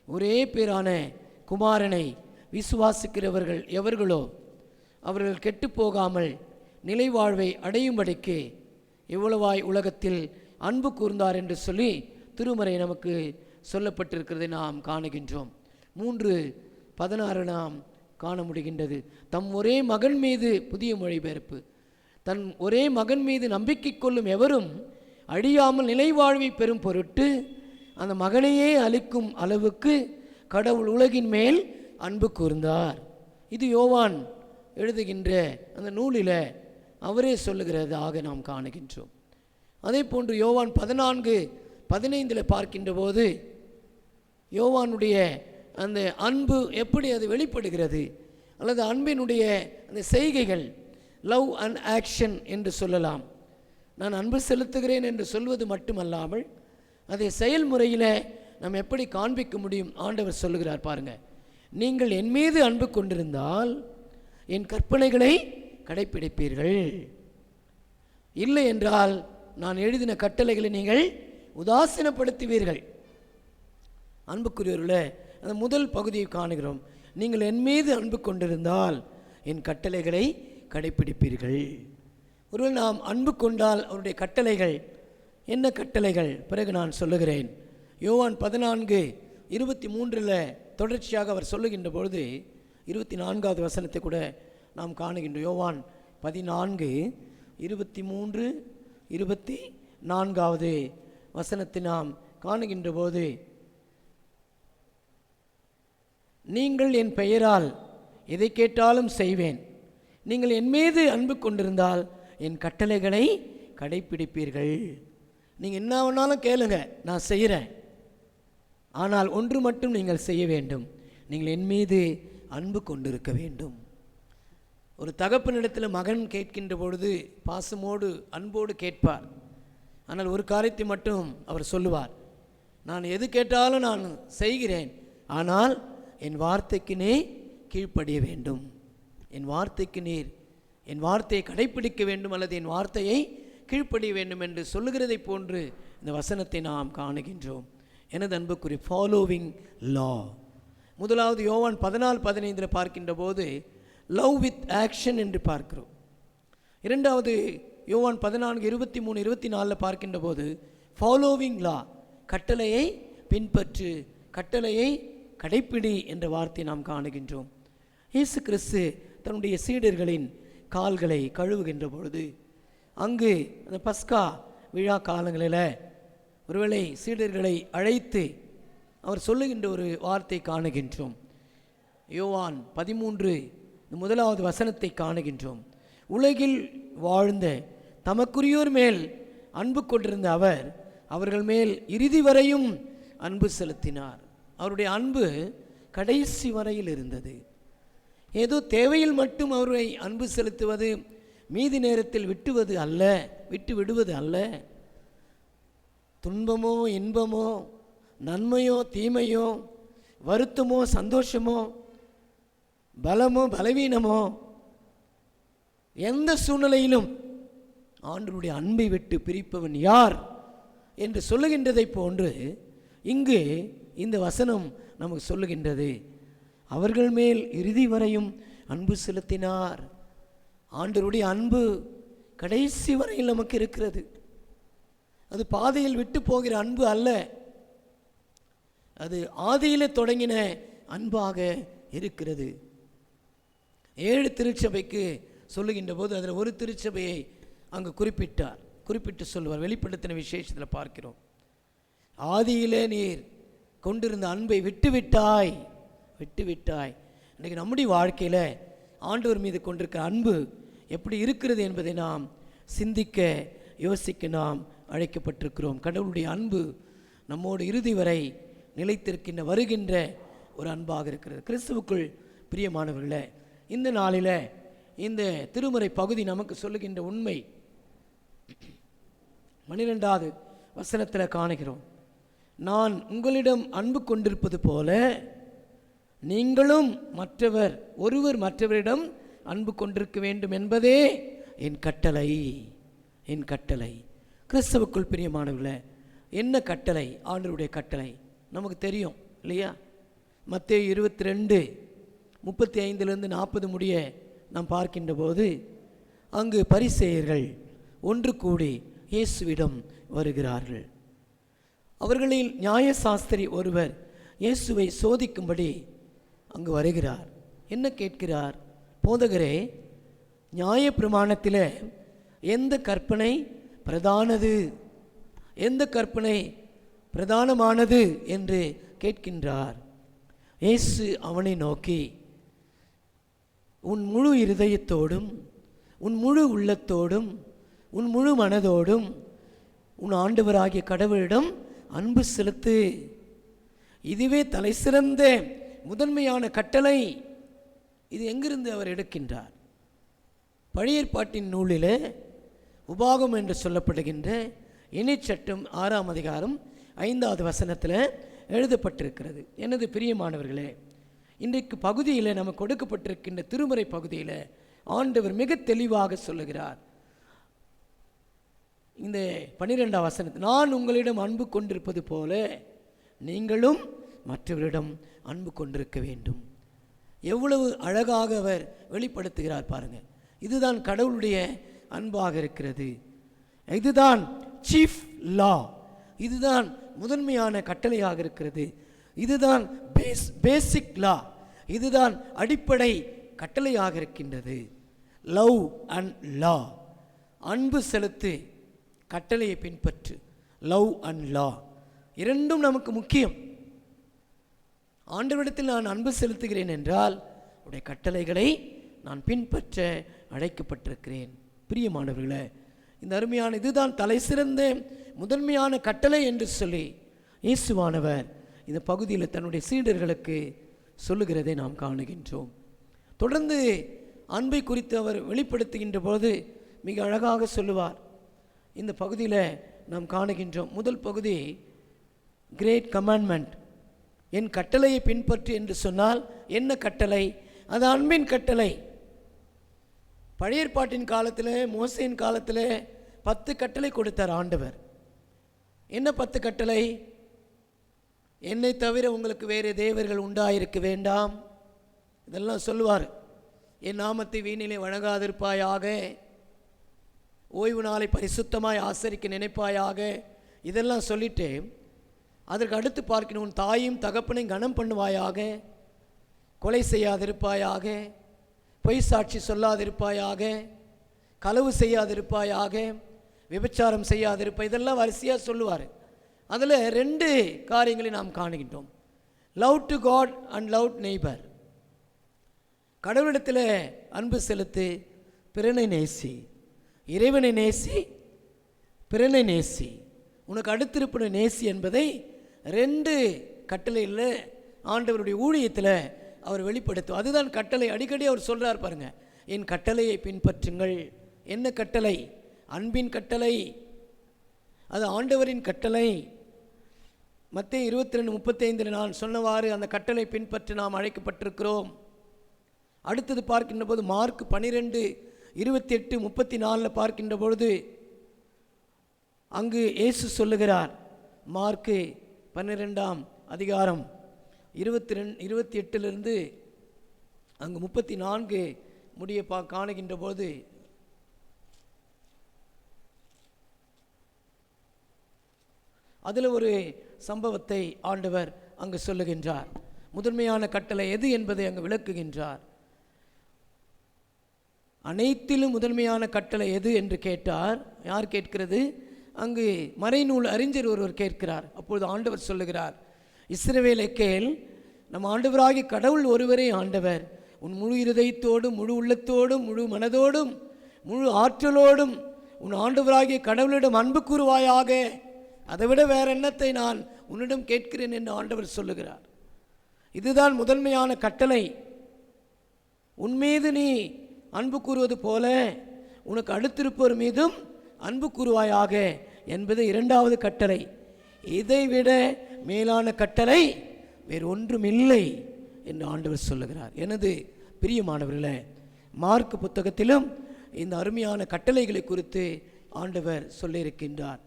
ஒரே பேரான குமாரனை விசுவாசிக்கிறவர்கள் எவர்களோ அவர்கள் கெட்டுப்போகாமல் நிலைவாழ்வை அடையும்படிக்கு எவ்வளவாய் உலகத்தில் அன்பு கூர்ந்தார் என்று சொல்லி திருமறை நமக்கு சொல்லப்பட்டிருக்கிறதை நாம் காணுகின்றோம். 3:16 நாம் காண முடிகின்றது. தம் ஒரே மகன் மீது, புதிய மொழிபெயர்ப்பு, தன் ஒரே மகன் மீது நம்பிக்கை கொள்ளும் எவரும் அழியாமல் நிலைவாழ்வை பெறும் பொருட்டு அந்த மகனையே அளிக்கும் அளவுக்கு கடவுள் உலகின் மேல் அன்பு கூர்ந்தார். இது யோவான் எழுதுகின்ற அந்த நூலில் அவரே சொல்லுகிறதாக நாம் காணுகின்றோம். அதே போன்று யோவான் 14:15 பார்க்கின்ற போது யோவானுடைய அந்த அன்பு எப்படி அது வெளிப்படுகிறது, அல்லது அன்பினுடைய அந்த செய்கைகள், லவ் அண்ட் ஆக்ஷன் என்று சொல்லலாம். நான் அன்பு செலுத்துகிறேன் என்று சொல்வது மட்டுமல்லாமல் அதை செயல்முறையில் நாம் எப்படி காண்பிக்க முடியும். ஆண்டவர் சொல்லுகிறார் பாருங்க, நீங்கள் என் மீது அன்பு கொண்டிருந்தால் என் கற்பனைகளை கடைப்பிடிப்பீர்கள், இல்லை என்றால் நான் எழுதின கட்டளைகளை நீங்கள் உதாசீனப்படுத்துவீர்கள். அன்புக்குரியவர்களே, அந்த முதல் பகுதியை காணுகிறோம். நீங்கள் என் மீது அன்பு கொண்டிருந்தால் என் கட்டளைகளை கடைப்பிடிப்பீர்கள். ஒருவேளை நாம் அன்பு கொண்டால் அவருடைய கட்டளைகள் என்ன கட்டளைகள்? பிறகு நான் சொல்லுகிறேன். யோவான் 14:23 தொடர்ச்சியாக அவர் சொல்லுகின்ற பொழுது 24வது வசனத்தை கூட நாம் காணுகின்றோம். யோவான் 14:23-24வது வசனத்தை நாம் காணுகின்ற போது, நீங்கள் என் பெயரால் எதை கேட்டாலும் செய்வேன், நீங்கள் என் மீது அன்பு கொண்டிருந்தால் என் கட்டளைகளை கடைப்பிடிப்பீர்கள். நீங்கள் என்ன வேணாலும் கேளுங்க, நான் செய்கிறேன். ஆனால் ஒன்று மட்டும் நீங்கள் செய்ய வேண்டும், நீங்கள் என் மீது அன்பு கொண்டிருக்க வேண்டும். ஒரு தகப்பனிடத்தில் மகன் கேட்கின்ற பொழுது பாசமோடு அன்போடு கேட்பார். ஆனால் ஒரு காரியத்தை மட்டும் அவர் சொல்லுவார், நான் எது கேட்டாலும் நான் செய்கிறேன், ஆனால் என் வார்த்தைக்கு நீ கீழ்ப்படிய வேண்டும், என் வார்த்தைக்கு நீர் என் வார்த்தையை கடைப்பிடிக்க வேண்டும், அல்லது என் வார்த்தையை கீழ்ப்படிய வேண்டும் என்று சொல்லுகிறதை போன்று இந்த வசனத்தை நாம் காணுகின்றோம். எனது அன்புக்குரிய ஃபாலோவிங் லா. முதலாவது யோவான் 14:15 பார்க்கின்ற போது லவ் வித் ஆக்ஷன் என்று பார்க்கிறோம். இரண்டாவது யோவான் 14:23-24 பார்க்கின்ற போது ஃபாலோவிங் லா, கட்டளையை பின்பற்று, கட்டளையை கடைப்பிடி என்ற வார்த்தை நாம் காணுகின்றோம். இயேசு கிறிஸ்து தன்னுடைய சீடர்களின் கால்களை கழுவுகின்ற பொழுது, அங்கு அந்த பஸ்கா விழா காலங்களில் ஒருவேளை சீடர்களை அழைத்து அவர் சொல்லுகின்ற ஒரு வார்த்தை காணுகின்றோம். யோவான் 13:1 வசனத்தை காணுகின்றோம். உலகில் வாழ்ந்த தமக்குரியோர் மேல் அன்பு கொண்டிருந்த அவர் அவர்கள் மேல் இறுதி வரையும் அன்பு செலுத்தினார். அவருடைய அன்பு கடைசி வரையில் இருந்தது. ஏதோ தேவையில் மட்டும் அவரை அன்பு செலுத்துவது, மீதி நேரத்தில் விட்டு விடுவது அல்ல. துன்பமோ இன்பமோ, நன்மையோ தீமையோ, வருத்தமோ சந்தோஷமோ, பலமோ பலவீனமோ, எந்த சூழ்நிலையிலும் ஆண்டவருடைய அன்பை விட்டு பிரிப்பவன் யார் என்று சொல்லுகின்றதை போன்று இங்கு இந்த வசனம் நமக்கு சொல்லுகின்றது. அவர்கள் மேல் இறுதி வரையும் அன்பு செலுத்தினார். ஆண்டவருடைய அன்பு கடைசி வரையில் நமக்கு இருக்கிறது. அது பாதையில் விட்டு போகிற அன்பு அல்ல, அது ஆதியில் தொடங்கின அன்பாக இருக்கிறது. 7 திருச்சபைக்கு சொல்லுகின்ற போது அதில் ஒரு திருச்சபையை அங்கு குறிப்பிட்டு சொல்லுவார். வெளிப்படுத்தின விசேஷத்தில் பார்க்கிறோம். ஆதியிலே நீர் கொண்டிருந்த அன்பை விட்டுவிட்டாய். இன்றைக்கு நம்முடைய வாழ்க்கையில் ஆண்டவர் மீது கொண்டிருக்கிற அன்பு எப்படி இருக்கிறது என்பதை நாம் சிந்திக்க யோசிக்க நாம் அழைக்கப்பட்டிருக்கிறோம். கடவுளுடைய அன்பு நம்மோடு இறுதி வரை நிலைத்திருக்கின்ற வருகின்ற ஒரு அன்பாக இருக்கிறது. கிறிஸ்துவுக்குள் பிரியமானவர்களே, இந்த நாளில் இந்த திருமறை பகுதி நமக்கு சொல்லுகின்ற உண்மை 12வது வசனத்தில் காணுகிறோம். நான் உங்களிடம் அன்பு கொண்டிருப்பது போல நீங்களும் ஒருவர் மற்றவரிடம் அன்பு கொண்டிருக்க வேண்டும் என்பதே என் கட்டளை, என் கட்டளை. கிறிஸ்தவுக்குள் பிரியமானவர்களே, என்ன கட்டளை? ஆண்டவருடைய கட்டளை நமக்கு தெரியும் இல்லையா? மத்தேயு 22:35-40 முடிய நாம் பார்க்கின்ற போது அங்கு பரிசேயர்கள் ஒன்று கூடி இயேசுவிடம் வருகிறார்கள். அவர்களில் நியாயசாஸ்திரி ஒருவர் இயேசுவை சோதிக்கும்படி அங்கு வருகிறார். என்ன கேட்கிறார்? போதகரே, நியாயப்பிரமாணத்தில் எந்த கற்பனை பிரதானது, எந்த கற்பனை பிரதானமானது என்று கேட்கின்றார். இயேசு அவனை நோக்கி, உன் முழு இருதயத்தோடும், உன் முழு உள்ளத்தோடும், உன் முழு மனதோடும் உன் ஆண்டவராகிய கடவுளிடம் அன்பு செலுத்து. இதுவே தலை சிறந்த முதன்மையான கட்டளை. இது எங்கிருந்து அவர் எடுக்கின்றார்? பழைய ஏற்பாட்டின் நூலில் உபாகம் என்று சொல்லப்படுகின்ற இணைச்சட்டம் 6ஆம் அதிகாரம் 5வது வசனத்தில் எழுதப்பட்டிருக்கிறது. எனது பிரியமானவர்களே, இன்றைக்கு பகுதியில் நமக்கு கொடுக்கப்பட்டிருக்கின்ற திருமறை பகுதியில் ஆண்டவர் மிக தெளிவாக சொல்லுகிறார். இந்த 12ஆம் வசனத்தில், நான் உங்களிடம் அன்பு கொண்டிருப்பது போல நீங்களும் மற்றவரிடம் அன்பு கொண்டிருக்க வேண்டும். எவ்வளவு அழகாக அவர் வெளிப்படுத்துகிறார் பாருங்கள். இதுதான் கடவுளுடைய அன்பாக இருக்கிறது. இதுதான் சீஃப் லா, இதுதான் முதன்மையான கட்டளையாக இருக்கிறது. இதுதான் பேசிக் லா, இதுதான் அடிப்படை கட்டளையாக இருக்கின்றது. லவ் அண்ட் லா, அன்பு செலுத்து, கட்டளையை பின்பற்று. லவ் அண்ட் லா இரண்டும் நமக்கு முக்கியம். ஆண்டவரிடத்தில் நான் அன்பு செலுத்துகிறேன் என்றால் உடைய கட்டளைகளை நான் பின்பற்ற அழைக்கப்பட்டிருக்கிறேன். பிரியமானவர்களே, இந்த அருமையான இதுதான் தலை சிறந்த முதன்மையான கட்டளை என்று சொல்லி இயேசுவானவர் இந்த பகுதியில் தன்னுடைய சீடர்களுக்கு சொல்லுகிறதை நாம் காணுகின்றோம். தொடர்ந்து அன்பை குறித்து அவர் வெளிப்படுத்துகின்ற போது மிக அழகாக சொல்லுவார். இந்த பகுதியில் நாம் காணுகின்றோம். முதல் பகுதி கிரேட் கமாண்ட்மெண்ட், என் கட்டளையை பின்பற்று என்று சொன்னால் என்ன கட்டளை? அது அன்பின் கட்டளை. பழைய ஏற்பாட்டின் காலத்தில், மோசேயின் காலத்தில் 10 கட்டளை கொடுத்தார் ஆண்டவர். என்ன 10 கட்டளை? என்னை தவிர உங்களுக்கு வேறு தேவர்கள் உண்டாயிருக்க வேண்டாம், இதெல்லாம் சொல்லுவார். என் நாமத்தை வீணிலே வழங்காதிருப்பாயாக, ஓய்வு நாளை பரிசுத்தமாய் ஆசரிக்க நினைப்பாயாக, இதெல்லாம் சொல்லிட்டு அதற்கு அடுத்து பார்க்கணும், உன் தாயும் தகப்பனையும் கனம் பண்ணுவாயாக, கொலை செய்யாதிருப்பாயாக, பொய் சாட்சி சொல்லாதிருப்பாயாக, களவு செய்யாதிருப்பாயாக, விபச்சாரம் செய்யாதிருப்பாய், இதெல்லாம் வரிசையாக சொல்லுவார். அதில் 2 காரியங்களை நாம் காணுகின்றோம். Love to God and love neighbour. கடவுளிடத்தில் அன்பு செலுத்து, பிறனை நேசி. இறைவனை நேசி, பிறனை நேசி, உனக்கு அடுத்திருப்பனை நேசி என்பதை 2 கட்டளையில் ஆண்டவருடைய ஊழியத்தில் அவர் வெளிப்படுத்தும். அதுதான் கட்டளை. அடிக்கடி அவர் சொல்கிறார் பாருங்க, என் கட்டளையை பின்பற்றுங்கள். என்ன கட்டளை? அன்பின் கட்டளை, அது ஆண்டவரின் கட்டளை. மத்தேயு 22:35 நான் சொன்னவாறு அந்த கட்டளை பின்பற்றி நாம் அழைக்கப்பட்டிருக்கிறோம். அடுத்தது பார்க்கின்ற போது மார்க் 12:28-34 பார்க்கின்ற பொழுது அங்கு இயேசு சொல்லுகிறார். மார்க் 12ஆம் அதிகாரம் 28 அங்கு 34 முடிய காணுகின்ற போது அதில் ஒரு சம்பவத்தை ஆண்டவர் அங்கு சொல்லுகின்றார். முதன்மையான கட்டளை எது என்பதை அங்கு விளக்குகின்றார். அனைத்திலும் முதன்மையான கட்டளை எது என்று கேட்டார். யார் கேட்கிறது? அங்கு மறைநூல் அறிஞர் ஒருவர் கேட்கிறார். அப்பொழுது ஆண்டவர் சொல்லுகிறார், இஸ்ரவேலை கேள், நம் ஆண்டவராகிய கடவுள் ஒருவரே ஆண்டவர். உன் முழு இருதயத்தோடும், முழு உள்ளத்தோடும், முழு மனதோடும், முழு ஆற்றலோடும் உன் ஆண்டவராகிய கடவுளிடம் அன்பு கூறுவாயாக. அதைவிட வேற என்னத்தை நான் உன்னிடம் கேட்கிறேன் என்று ஆண்டவர் சொல்லுகிறார். இதுதான் முதன்மையான கட்டளை. உன்மீது நீ அன்பு கூறுவது போல உனக்கு அடுத்திருப்போர் மீதும் அன்பு கூறுவாயாக என்பது 2வது கட்டளை. இதைவிட மேலான கட்டளை வேறு ஒன்றும் இல்லை என்று ஆண்டவர் சொல்லுகிறார். எனது பிரியமானவர்களே, மார்க் புத்தகத்திலும் இந்த அருமையான கட்டளைகளை குறித்து ஆண்டவர் சொல்லியிருக்கின்றார்.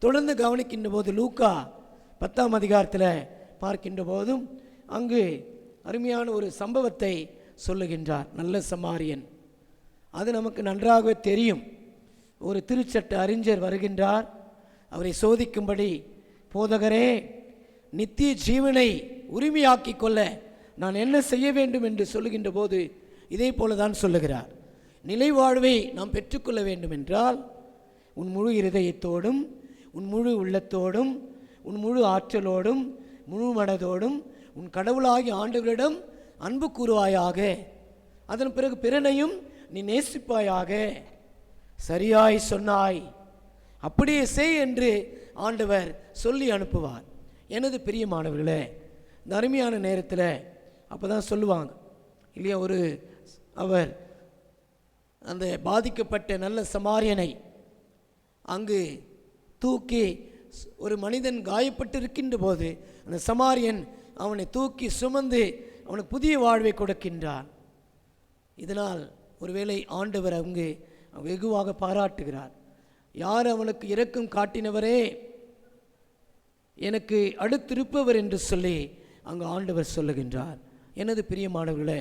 தொடர்ந்து கவனிக்கின்ற போது லூக்கா 10ஆம் அதிகாரத்தில் பார்க்கின்ற போதும் அங்கு அருமையான ஒரு சம்பவத்தை சொல்லுகின்றார். நல்ல சமாரியன், அது நமக்கு நன்றாகவே தெரியும். ஒரு திருச்சட்ட அறிஞர் வருகின்றார். அவரை சோதிக்கும்படி, போதகரே, நித்திய ஜீவனை உரிமையாக்கிக் கொள்ள நான் என்ன செய்ய வேண்டும் என்று சொல்லுகின்ற போது இதே போல தான் சொல்லுகிறார். நிலை வாழ்வை நாம் பெற்றுக்கொள்ள வேண்டும் என்றால் உன் முழு இருதயத்தோடும், உன் முழு உள்ளத்தோடும், உன் முழு ஆற்றலோடும், முழு மனதோடும் உன் கடவுளாகிய ஆண்டவரிடம் அன்பு கூறுவாயாக. அதன் பிறகு பிறனையும் நீ நேசிப்பாயாக. சரியாய் சொன்னாய், அப்படியே செய் என்று ஆண்டவர் சொல்லி அனுப்புவார். எனது பிரியமானவர்களே, இந்த அருமையான நேரத்தில் அப்போ தான் சொல்லுவாங்க இல்லையா, அவர் அந்த பாதிக்கப்பட்ட நல்ல சமாரியனை அங்கு தூக்கி, ஒரு மனிதன் காயப்பட்டு இருக்கின்ற போது அந்த சமாரியன் அவனை தூக்கி சுமந்து அவனுக்கு புதிய வாழ்வை கொடுக்கின்றான். இதனால் ஒருவேளை ஆண்டவர் அங்கு வெகுவாக பாராட்டுகிறார். யார் அவனுக்கு இரக்கம் காட்டினவரே, எனக்கு அடுத்திருப்பவர் என்று சொல்லி அங்கு ஆண்டவர் சொல்லுகின்றார். எனது பிரியமானவர்களே,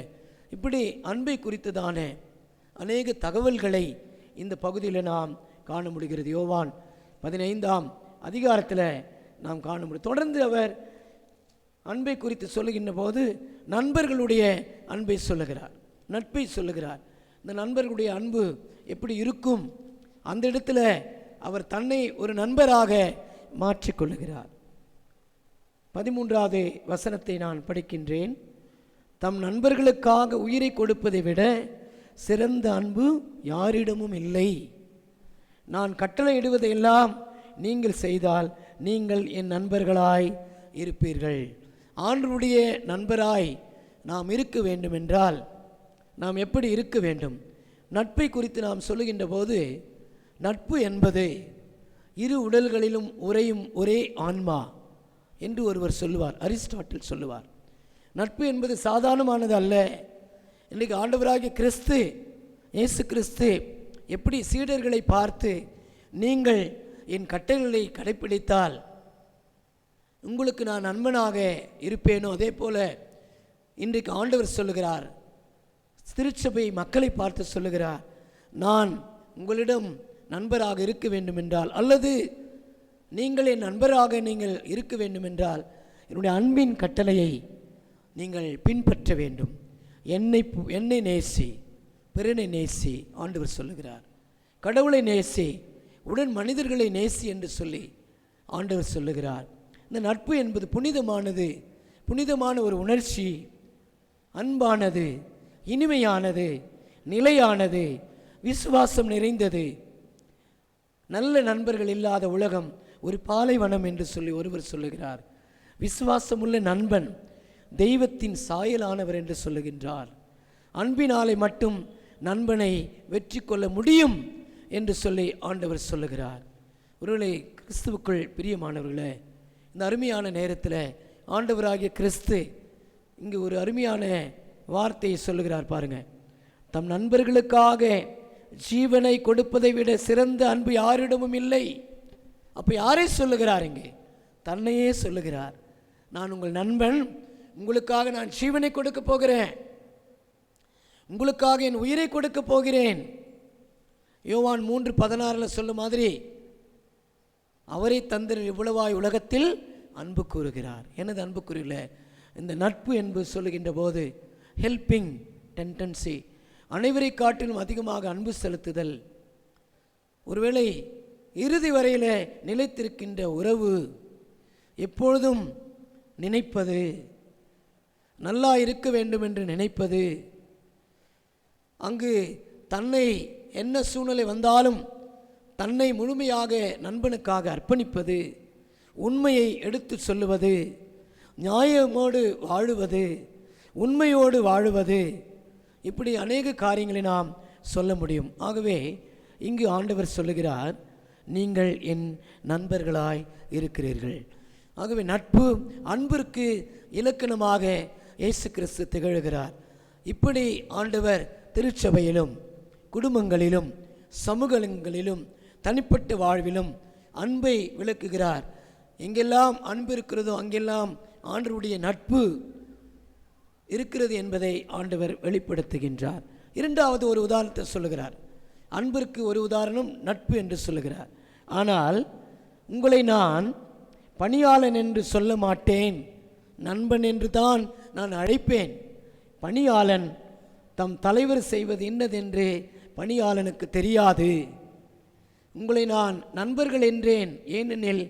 இப்படி அன்பை குறித்ததான அநேக தகவல்களை இந்த பகுதியில் நாம் காண முடிகிறது. யோவான் 15ஆம் அதிகாரத்தில் நாம் காண முடியும். தொடர்ந்து அவர் அன்பை குறித்து சொல்லுகின்ற போது நண்பர்களுடைய அன்பை சொல்லுகிறார், நட்பை சொல்லுகிறார். இந்த நண்பர்களுடைய அன்பு எப்படி இருக்கும், அந்த இடத்துல அவர் தன்னை ஒரு நண்பராக மாற்றிக்கொள்ளுகிறார். 13வது வசனத்தை நான் படிக்கின்றேன். தம் நண்பர்களுக்காக உயிரை கொடுப்பதை விட சிறந்த அன்பு யாரிடமும் இல்லை. நான் கட்டளையிடுவதையெல்லாம் நீங்கள் செய்தால் நீங்கள் என் நண்பர்களாய் இருப்பீர்கள். ஆண்டவருடைய நண்பராய் நாம் இருக்க வேண்டும் என்றால் நாம் எப்படி இருக்க வேண்டும்? நட்பை குறித்து நாம் சொல்லுகின்ற போது, நட்பு என்பது இரு உடல்களிலும் உறையும் ஒரே ஆன்மா என்று ஒருவர் சொல்லுவார், அரிஸ்டாட்டில் சொல்லுவார். நட்பு என்பது சாதாரணமானது அல்ல. இன்றைக்கு ஆண்டவராகிய கிறிஸ்து, இயேசு கிறிஸ்து எப்படி சீடர்களை பார்த்து, நீங்கள் என் கட்டளைகளை கடைப்பிடித்தால் உங்களுக்கு நான் நண்பனாக இருப்பேனோ, அதே போல இன்றைக்கு ஆண்டவர் சொல்லுகிறார், திருச்சபை மக்களை பார்த்து சொல்லுகிறார், நான் உங்களிடம் நண்பராக இருக்க வேண்டும் என்றால், அல்லது நீங்கள் என் நண்பராக நீங்கள் இருக்க வேண்டும் என்றால் என்னுடைய அன்பின் கட்டளையை நீங்கள் பின்பற்ற வேண்டும். என்னை நேசி, பிறனை நேசி ஆண்டவர் சொல்லுகிறார். கடவுளை நேசி, உடன் மனிதர்களை நேசி என்று சொல்லி ஆண்டவர் சொல்லுகிறார். இந்த நட்பு என்பது புனிதமானது, புனிதமான ஒரு உணர்ச்சி, அன்பானது, இனிமையானது, நிலையானது, விசுவாசம் நிறைந்தது. நல்ல நண்பர்கள் இல்லாத உலகம் ஒரு பாலைவனம் என்று சொல்லி ஒருவர் சொல்லுகிறார். விசுவாசமுள்ள நண்பன் தெய்வத்தின் சாயலானவர் என்று சொல்லுகின்றார். அன்பினாலே மட்டும் நண்பனை வெற்றி கொள்ள முடியும் என்று சொல்லி ஆண்டவர் சொல்லுகிறார். ஒருவேளை கிறிஸ்துவுக்குள் பிரியமானவர்களே, இந்த அருமையான நேரத்தில் ஆண்டவராகிய கிறிஸ்து இங்கு ஒரு அருமையான வார்த்தையை சொல்லுகிறார் பாருங்க. தம் நண்பர்களுக்காக ஜீவனை கொடுப்பதை விட சிறந்த அன்பு யாரிடமும் இல்லை. அப்போ யாரை சொல்லுகிறார்? இங்கே தன்னையே சொல்லுகிறார். நான் உங்கள் நண்பன், உங்களுக்காக நான் ஜீவனை கொடுக்க போகிறேன், உங்களுக்காக என் உயிரை கொடுக்க போகிறேன். யோவான் 3:16 சொல்லும் மாதிரி அவரை தந்திர இவ்வளவாய் உலகத்தில் அன்பு கூறுகிறார். எனது அன்பு கூறுகிற இந்த நட்பு என்பது சொல்லுகின்ற போது ஹெல்பிங் டெண்டன்சி, அனைவரை காட்டிலும் அதிகமாக அன்பு செலுத்துதல், ஒருவேளை இறுதி வரையில் நிலைத்திருக்கின்ற உறவு, எப்பொழுதும் நினைப்பது, நல்லா இருக்க வேண்டும் என்று நினைப்பது, அங்கு தன்னை என்ன சூழ்நிலை வந்தாலும் தன்னை முழுமையாக நண்பனுக்காக அர்ப்பணிப்பது, உண்மையை எடுத்து சொல்லுவது, நியாயமோடு வாழுவது, உண்மையோடு வாழுவது, இப்படி அநேக காரியங்களை நாம் சொல்ல முடியும். ஆகவே இங்கு ஆண்டவர் சொல்லுகிறார், நீங்கள் என் நண்பர்களாய் இருக்கிறீர்கள். ஆகவே நட்பு அன்பிற்கு இலக்கணமாக இயேசு கிறிஸ்து திகழ்கிறார். இப்படி ஆண்டவர் திருச்சபையிலும் குடும்பங்களிலும் சமூகங்களிலும் தனிப்பட்ட வாழ்விலும் அன்பை விளக்குகிறார். எங்கெல்லாம் அன்பு இருக்கிறதோ அங்கெல்லாம் ஆண்டவருடைய நட்பு இருக்கிறது என்பதை ஆண்டவர் வெளிப்படுத்துகின்றார். இரண்டாவது ஒரு உதாரணத்தை சொல்லுகிறார். அன்பிற்கு ஒரு உதாரணம் நட்பு என்று சொல்லுகிறார். ஆனால் உங்களை நான் பணியாளன் என்று சொல்ல மாட்டேன், நண்பன் என்று தான் நான் அழைப்பேன். பணியாளன் தம் தலைவர் செய்வது இன்னதென்று பணியாளனுக்கு தெரியாது. உங்களை நான் நண்பர்கள் என்றேன், ஏனெனில்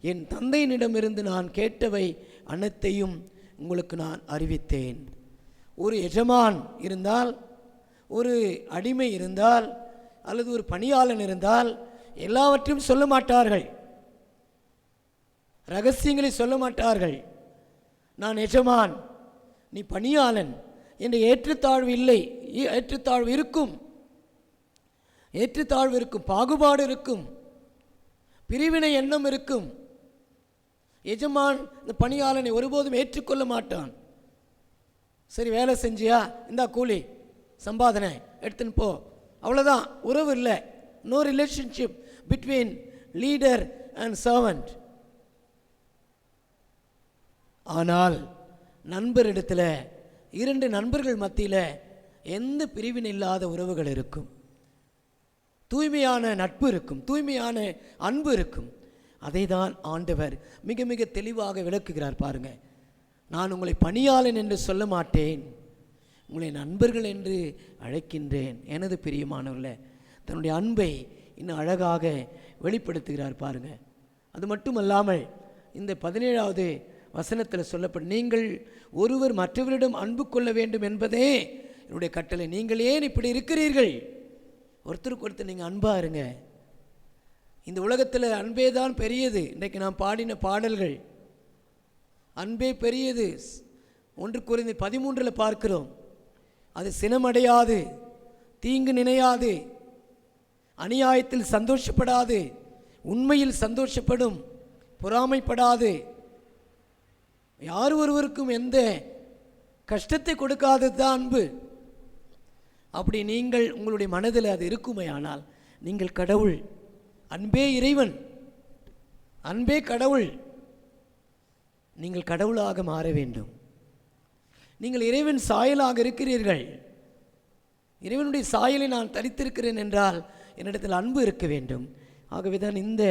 என் தந்தையினிடமிருந்து நான் கேட்டவை அனைத்தையும் உங்களுக்கு நான் அறிவித்தேன். ஒரு எஜமான் இருந்தால், ஒரு அடிமை இருந்தால், அல்லது ஒரு பணியாளன் இருந்தால் எல்லாவற்றையும் சொல்ல மாட்டார்கள், ரகசியங்களை சொல்ல மாட்டார்கள். நான் எஜமான், நீ பணியாளன் என்ற ஏற்றத்தாழ்வு இல்லை. ஏற்றத்தாழ்வு இருக்கும், ஏற்றத்தாழ்வு இருக்கும், பாகுபாடு இருக்கும், பிரிவினை எண்ணம் இருக்கும். எஜமான் இந்த பணியாளனை ஒருபோதும் ஏற்றுக்கொள்ள மாட்டான். சரி, வேலை செஞ்சியா, இந்தா கூலி, சம்பாதனை எடுத்துன்னு போ, அவ்வளோதான். உறவு இல்லை. No relationship between leader and servant. ஆனால் நண்பரிடத்தில், இரண்டு நண்பர்கள் மத்தியில் எந்த பிரிவினை இல்லாத உறவுகள் இருக்கும், தூய்மையான நட்பு இருக்கும், தூய்மையான அன்பு இருக்கும். அதை தான் ஆண்டவர் மிக மிக தெளிவாக விளக்குகிறார். பாருங்க, நான் உங்களை பணியாளன் என்று சொல்ல மாட்டேன், உங்களை நண்பர்கள் என்று அழைக்கின்றேன். எனது பிரியமானவர்களே, தன்னுடைய அன்பை இன்னும் அழகாக வெளிப்படுத்துகிறார். பாருங்க, அது மட்டுமல்லாமல் இந்த 17வது வசனத்தில் சொல்லப்படும், நீங்கள் ஒருவர் மற்றவரிடம் அன்பு கொள்ள வேண்டும் என்பதே என்னுடைய கட்டளை. நீங்கள் ஏன் இப்படி இருக்கிறீர்கள்? ஒருத்தருக்கு ஒருத்தர் நீங்கள் அன்பாக இருங்க. இந்த உலகத்தில் அன்பே தான் பெரியது. இன்றைக்கு நாம் பாடின பாடல்கள், அன்பே பெரியது. 1 கொரிந்தியர் 13 பார்க்கிறோம். அது சினமடையாது, தீங்கு நினையாது, அநியாயத்தில் சந்தோஷப்படாது, உண்மையில் சந்தோஷப்படும், பொறாமைப்படாது, யார் ஒருவருக்கும் எந்த கஷ்டத்தை கொடுக்காதது தான் அன்பு. அப்படி நீங்கள் உங்களுடைய மனதில் அது இருக்குமே ஆனால் நீங்கள் கடவுள். அன்பே இறைவன், அன்பே கடவுள். நீங்கள் கடவுளாக மாற வேண்டும். நீங்கள் இறைவன் சாயலாக இருக்கிறீர்கள். இறைவனுடைய சாயலை நான் தரித்திருக்கிறேன் என்றால் என்னிடத்தில் அன்பு இருக்க வேண்டும். ஆகவே தான் இந்த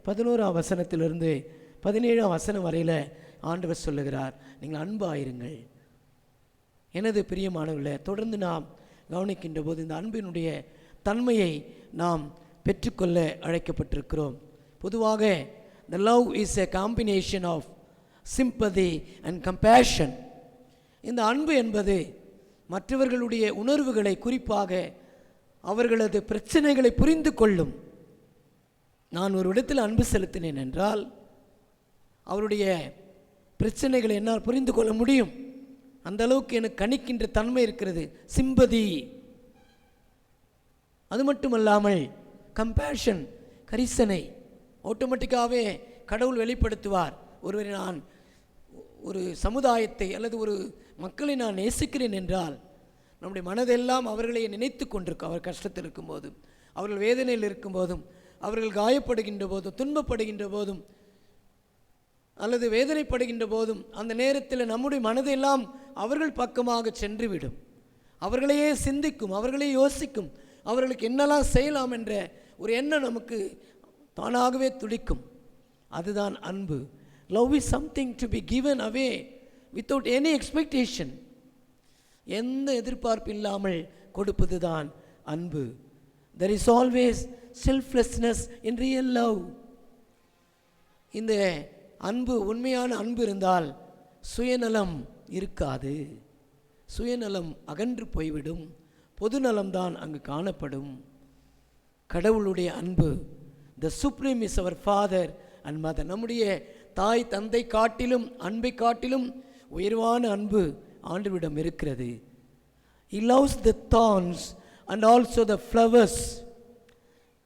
11ஆம் வசனத்திலிருந்து 17ஆம் வசனம் வரையில் ஆண்டவர் சொல்லுகிறார், நீங்கள் அன்பாயிருங்கள். எனது பிரியமானவர்களே, தொடர்ந்து நாம் கவனிக்கின்ற போது இந்த அன்பினுடைய தன்மையை நாம் பெற்றுக்கொள்ள அழைக்கப்பட்டிருக்கிறோம். பொதுவாக the love is a combination of sympathy and compassion. இந்த அன்பு என்பது மற்றவர்களுடைய உணர்வுகளை, குறிப்பாக அவர்களது பிரச்சனைகளை புரிந்து கொள்ளும். நான் ஒரு இடத்தில் அன்பு செலுத்தினேன் என்றால் அவருடைய பிரச்சனைகளை என்னால் புரிந்து கொள்ள முடியும். அந்த அளவுக்கு எனக்கு கணிக்கின்ற தன்மை இருக்கிறது, சிம்பதி. அது மட்டுமல்லாமல் கம்பேஷன், கரிசனை ஆட்டோமேட்டிக்காகவே கடவுள் வெளிப்படுத்துவார். ஒருவரை நான், ஒரு சமுதாயத்தை அல்லது ஒரு மக்களை நான் நேசிக்கிறேன் என்றால் நம்முடைய மனதெல்லாம் அவர்களை நினைத்து கொண்டிருக்கும். அவர் கஷ்டத்தில் இருக்கும்போதும், அவர்கள் வேதனையில் இருக்கும்போதும், அவர்கள் காயப்படுகின்ற போதும், துன்பப்படுகின்ற போதும் அல்லது வேதனைப்படுகின்ற போதும், அந்த நேரத்தில் நம்முடைய மனதெல்லாம் அவர்கள் பக்கமாக சென்றுவிடும். அவர்களையே சிந்திக்கும், அவர்களே யோசிக்கும், அவர்களுக்கு என்னெல்லாம் செய்யலாம் என்ற ஒரு எண்ணம் நமக்கு தானாகவே துடிக்கும். அதுதான் அன்பு. Love is something to be given away without any expectation. எந்த எதிர்பார்ப்பு இல்லாமல் கொடுப்பது தான் அன்பு. There is always selflessness in real love. இந்த அன்பு, உண்மையான அன்பு இருந்தால் சுயநலம் இருக்காது. சுயநலம் அகன்று போய்விடும், பொதுநலம்தான் அங்கு காணப்படும். கடவுளுடைய அன்பு, the supreme is our father and mother. நம்முடைய தாய் தந்தை காட்டிலும், அன்பை காட்டிலும் உயர்வான அன்பு ஆண்டவரிடம் இருக்கிறது. He loves the thorns and also the flowers.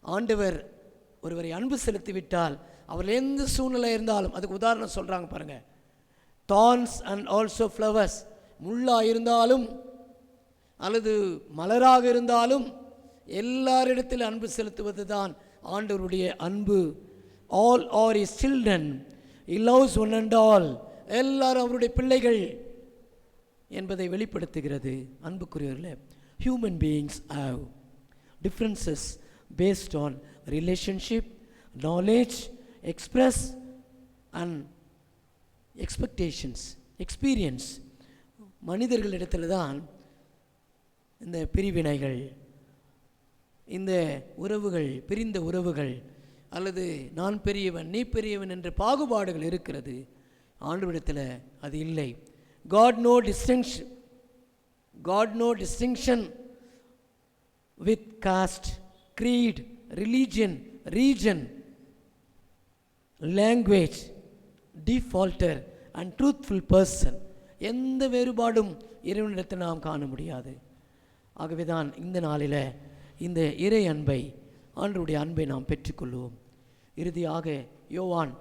ஆண்டவர் ஒருவரை அன்பு செலுத்திவிட்டால் அவர் எந்த சூழ்நிலை இருந்தாலும், அதுக்கு உதாரணம் சொல்கிறாங்க பாருங்க, thorns and also flowers. முள்ளாக இருந்தாலும் அல்லது மலராக இருந்தாலும் எல்லாரிடத்தில் அன்பு செலுத்துவது தான் ஆண்டவருடைய அன்பு. All are his children, he loves one and all. எல்லாரும் அவருடைய பிள்ளைகள் என்பதை வெளிப்படுத்துகிறது. அன்புக்குரியவர்களே, human beings have differences based on relationship, knowledge, express and expectations, experience. மனிதர்களிடத்தில் தான் இந்த பிரிவினைகள், இந்த உறவுகள், பிரிந்த உறவுகள், அல்லது நான் பெரியவன் நீ பெரியவன் என்ற பாகுபாடுகள் இருக்கிறது. ஆண்டவரிடத்தில் அது இல்லை. God no distinction with caste, creed, religion, region, language, defaulter and truthful person. எந்த வேறுபாடும் இறைவனிடத்தில் நாம் காண முடியாது. ஆகவே தான் இந்த நாளில் இந்த இறை அன்பை, ஆண்டவருடைய அன்பை நாம் பெற்றுக்கொள்வோம். இறுதியாக யோவான்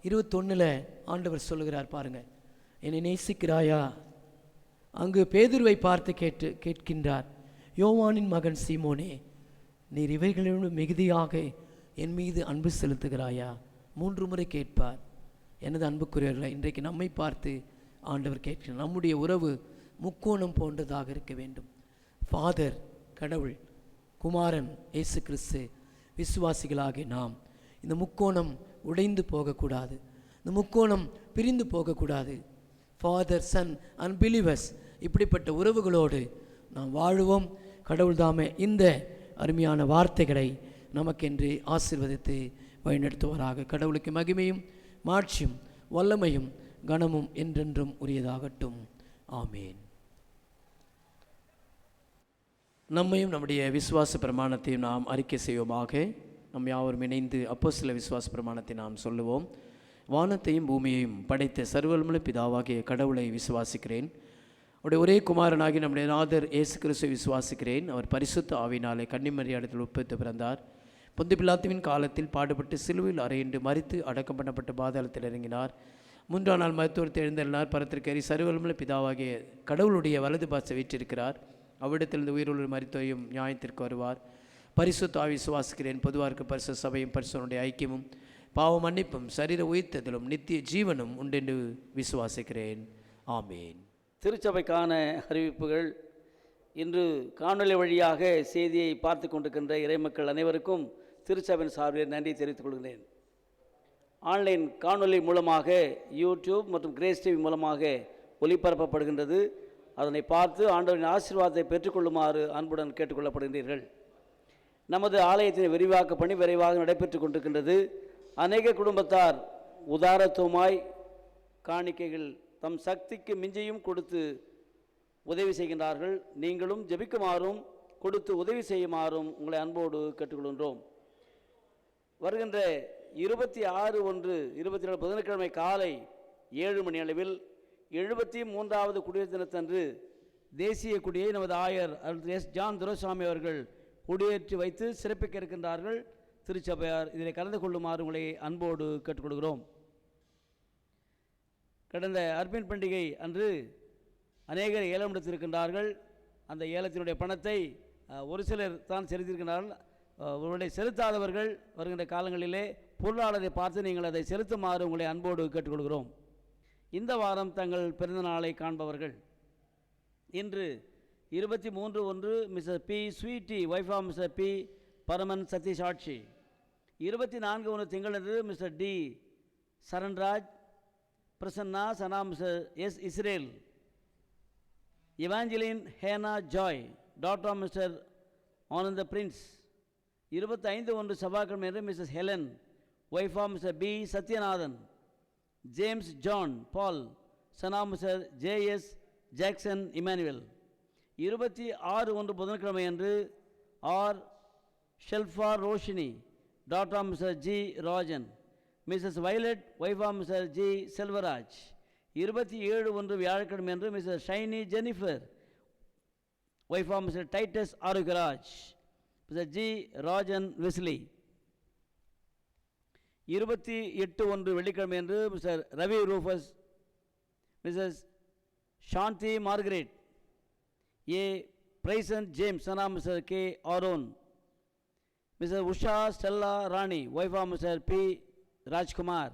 21 ஆண்டவர் சொல்லுகிறார் பாருங்கள், என்னை நேசிக்கிறாயா? அங்கு பேதுருவை பார்த்து கேட்கின்றார், யோவானின் மகன் சீமோனே, நீர் இவைகளோடு மிகுதியாக என் மீது அன்பு செலுத்துகிறாயா? 3 முறை கேட்பார். எனது அன்புக்குரியவர்களே, இன்றைக்கு நம்மை பார்த்து ஆண்டவர் கேட்கிறார். நம்முடைய உறவு முக்கோணம் போன்றதாக இருக்க வேண்டும். ஃபாதர் கடவுள், குமாரன் இயேசு கிறிஸ்து, விசுவாசிகளாகிய நாம் இந்த முக்கோணம் உடைந்து போகக்கூடாது, இந்த முக்கோணம் பிரிந்து போகக்கூடாது. ஃபாதர், சன் அண்ட் பிலீவர்ஸ், இப்படிப்பட்ட உறவுகளோடு நாம் வாழுவோம். கடவுள் தாமே இந்த அருமையான வார்த்தைகளை நமக்கென்று ஆசீர்வதித்து வழிநடத்துவாராக. கடவுளுக்கு மகிமையும் மாட்சியும் வல்லமையும் கனமும் என்றென்றும் உரியதாகட்டும். ஆமேன். நம்மையும் நம்முடைய விசுவாச பிரமாணத்தையும் நாம் அறிக்கை செய்வோமாக. நம் யாவரும் இணைந்து அப்போஸ்தல விசுவாச பிரமாணத்தை நாம் சொல்லுவோம். வானத்தையும் பூமியையும் படைத்த சர்வவல்லமையுள்ள பிதாவாகிய கடவுளை விசுவாசிக்கிறேன். அவருடைய ஒரே குமாரனாகி நம்முடைய நாதர் இயேசு கிறிஸ்துவை விசுவாசிக்கிறேன். அவர் பரிசுத்த ஆவியினாலே கன்னிமரியாளிடத்தில் உட்பட்டு பிறந்தார். பொந்து பிலாத்துவின் காலத்தில் பாடுபட்டு சிலுவையில் அறையின்றி மரித்து அடக்கம் பண்ணப்பட்ட பாதாளத்தில் இறங்கினார். 3ஆம் நாள் மருத்துவத்தை எழுந்தள்ளினார். பரத்திற்கேறி சர்வவல்லமையுள்ள பிதாவாகிய கடவுளுடைய வலது பாசை வீற்றிருக்கிறார். அவ்விடத்திலிருந்து உயிருள்ள மரித்தோரையும் நியாயத்திற்கு வருவார். பரிசுத்த ஆவி விசுவாசிக்கிறேன். பொதுவாக பரிசுத்த சபையும் பரிசுத்தனுடைய ஐக்கியமும் பாவ மன்னிப்பும் சரீர உயிர்த்ததிலும் நித்திய ஜீவனும் உண்டென்று விசுவாசிக்கிறேன். ஆமேன். திருச்சபைக்கான அறிவிப்புகள். இன்று காணொலி வழியாக செய்தியை பார்த்து கொண்டிருக்கின்ற இறைமக்கள் அனைவருக்கும் திருச்சபையின் சார்பில் நன்றி தெரிவித்துக் கொள்கிறேன். ஆன்லைன் காணொலி மூலமாக யூடியூப் மற்றும் கிரேஸ் டிவி மூலமாக ஒளிபரப்பப்படுகின்றது. அதனை பார்த்து ஆண்டவரின் ஆசீர்வாதத்தை பெற்றுக்கொள்ளுமாறு அன்புடன் கேட்டுக்கொள்ளப்படுகின்றீர்கள். நமது ஆலயத்தின் விரிவாக்க பணி விரைவாக நடைபெற்று கொண்டிருக்கின்றது. அநேக குடும்பத்தார் உதாரத்துவமாய் காணிக்கைகள் தம் சக்திக்கு மிஞ்சியும் கொடுத்து உதவி செய்கின்றார்கள். நீங்களும் ஜெபிக்குமாறும் கொடுத்து உதவி செய்யுமாறும் உங்களை அன்போடு கேட்டுக்கொள்கின்றோம். வருகின்ற 26/1/27 புதன்கிழமை காலை 7 மணி அளவில் 73வது குடியரசு தினத்தன்று தேசிய கொடியை நமது ஆயர் எஸ் ஜான் துரைசாமி அவர்கள் கொடியேற்றி வைத்து சிறப்பிக்க இருக்கின்றார்கள். திருச்சபையார் இதில் கலந்து கொள்ளுமாறு உங்களை அன்போடு கேட்டுக்கொள்கிறோம். கடந்த அர்ப்பன் பண்டிகை அன்று அநேகர் ஏலம் எடுத்திருக்கின்றார்கள். அந்த ஏலத்தினுடைய பணத்தை ஒரு சிலர் தான் செலுத்தியிருக்கிறார்கள். உங்களுடைய செலுத்தாதவர்கள் வருகின்ற காலங்களிலே பொருளாளரை பார்த்து நீங்கள் அதை செலுத்துமாறு உங்களை அன்போடு கேட்டுக்கொள்கிறோம். இந்த வாரம் தங்கள் பிறந்த நாளை காண்பவர்கள் இன்று 23/1 Mister P Sweety, wife of Mister P Paraman Sathishakshi. 24/1 திங்களன்று மிஸ்டர் டி சரண்ராஜ் பிரசன்னா, சனா Mister S Israel. Evangeline Hannah Joy, daughter of Mister Anand Prince. 25/1 செவ்வாய்க்கிழமை என்று Mrs Helen, wife of Mister P Sathyanathan. James John Paul, son of Mister J S. Jackson Emmanuel. 26/1 புதன்கிழமை அன்று R Shelfa Roshini, daughter of Mister G Rajan. Mrs Violet, wife of Mister G Selvaraj. 27/1 வியாழக்கிழமை அன்று Mrs Shiny Jennifer, wife of Mister Titus Arokiyaraj. Mister G Rajan Wesley. 28/1 வெள்ளிக்கிழமை அன்று Mister Ravi Rufus, Mrs Shanthi Margaret, A Bryson James, சனா Mister K Aaron. Mrs. Usha Stella Rani, wife of Mr. P. Rajkumar.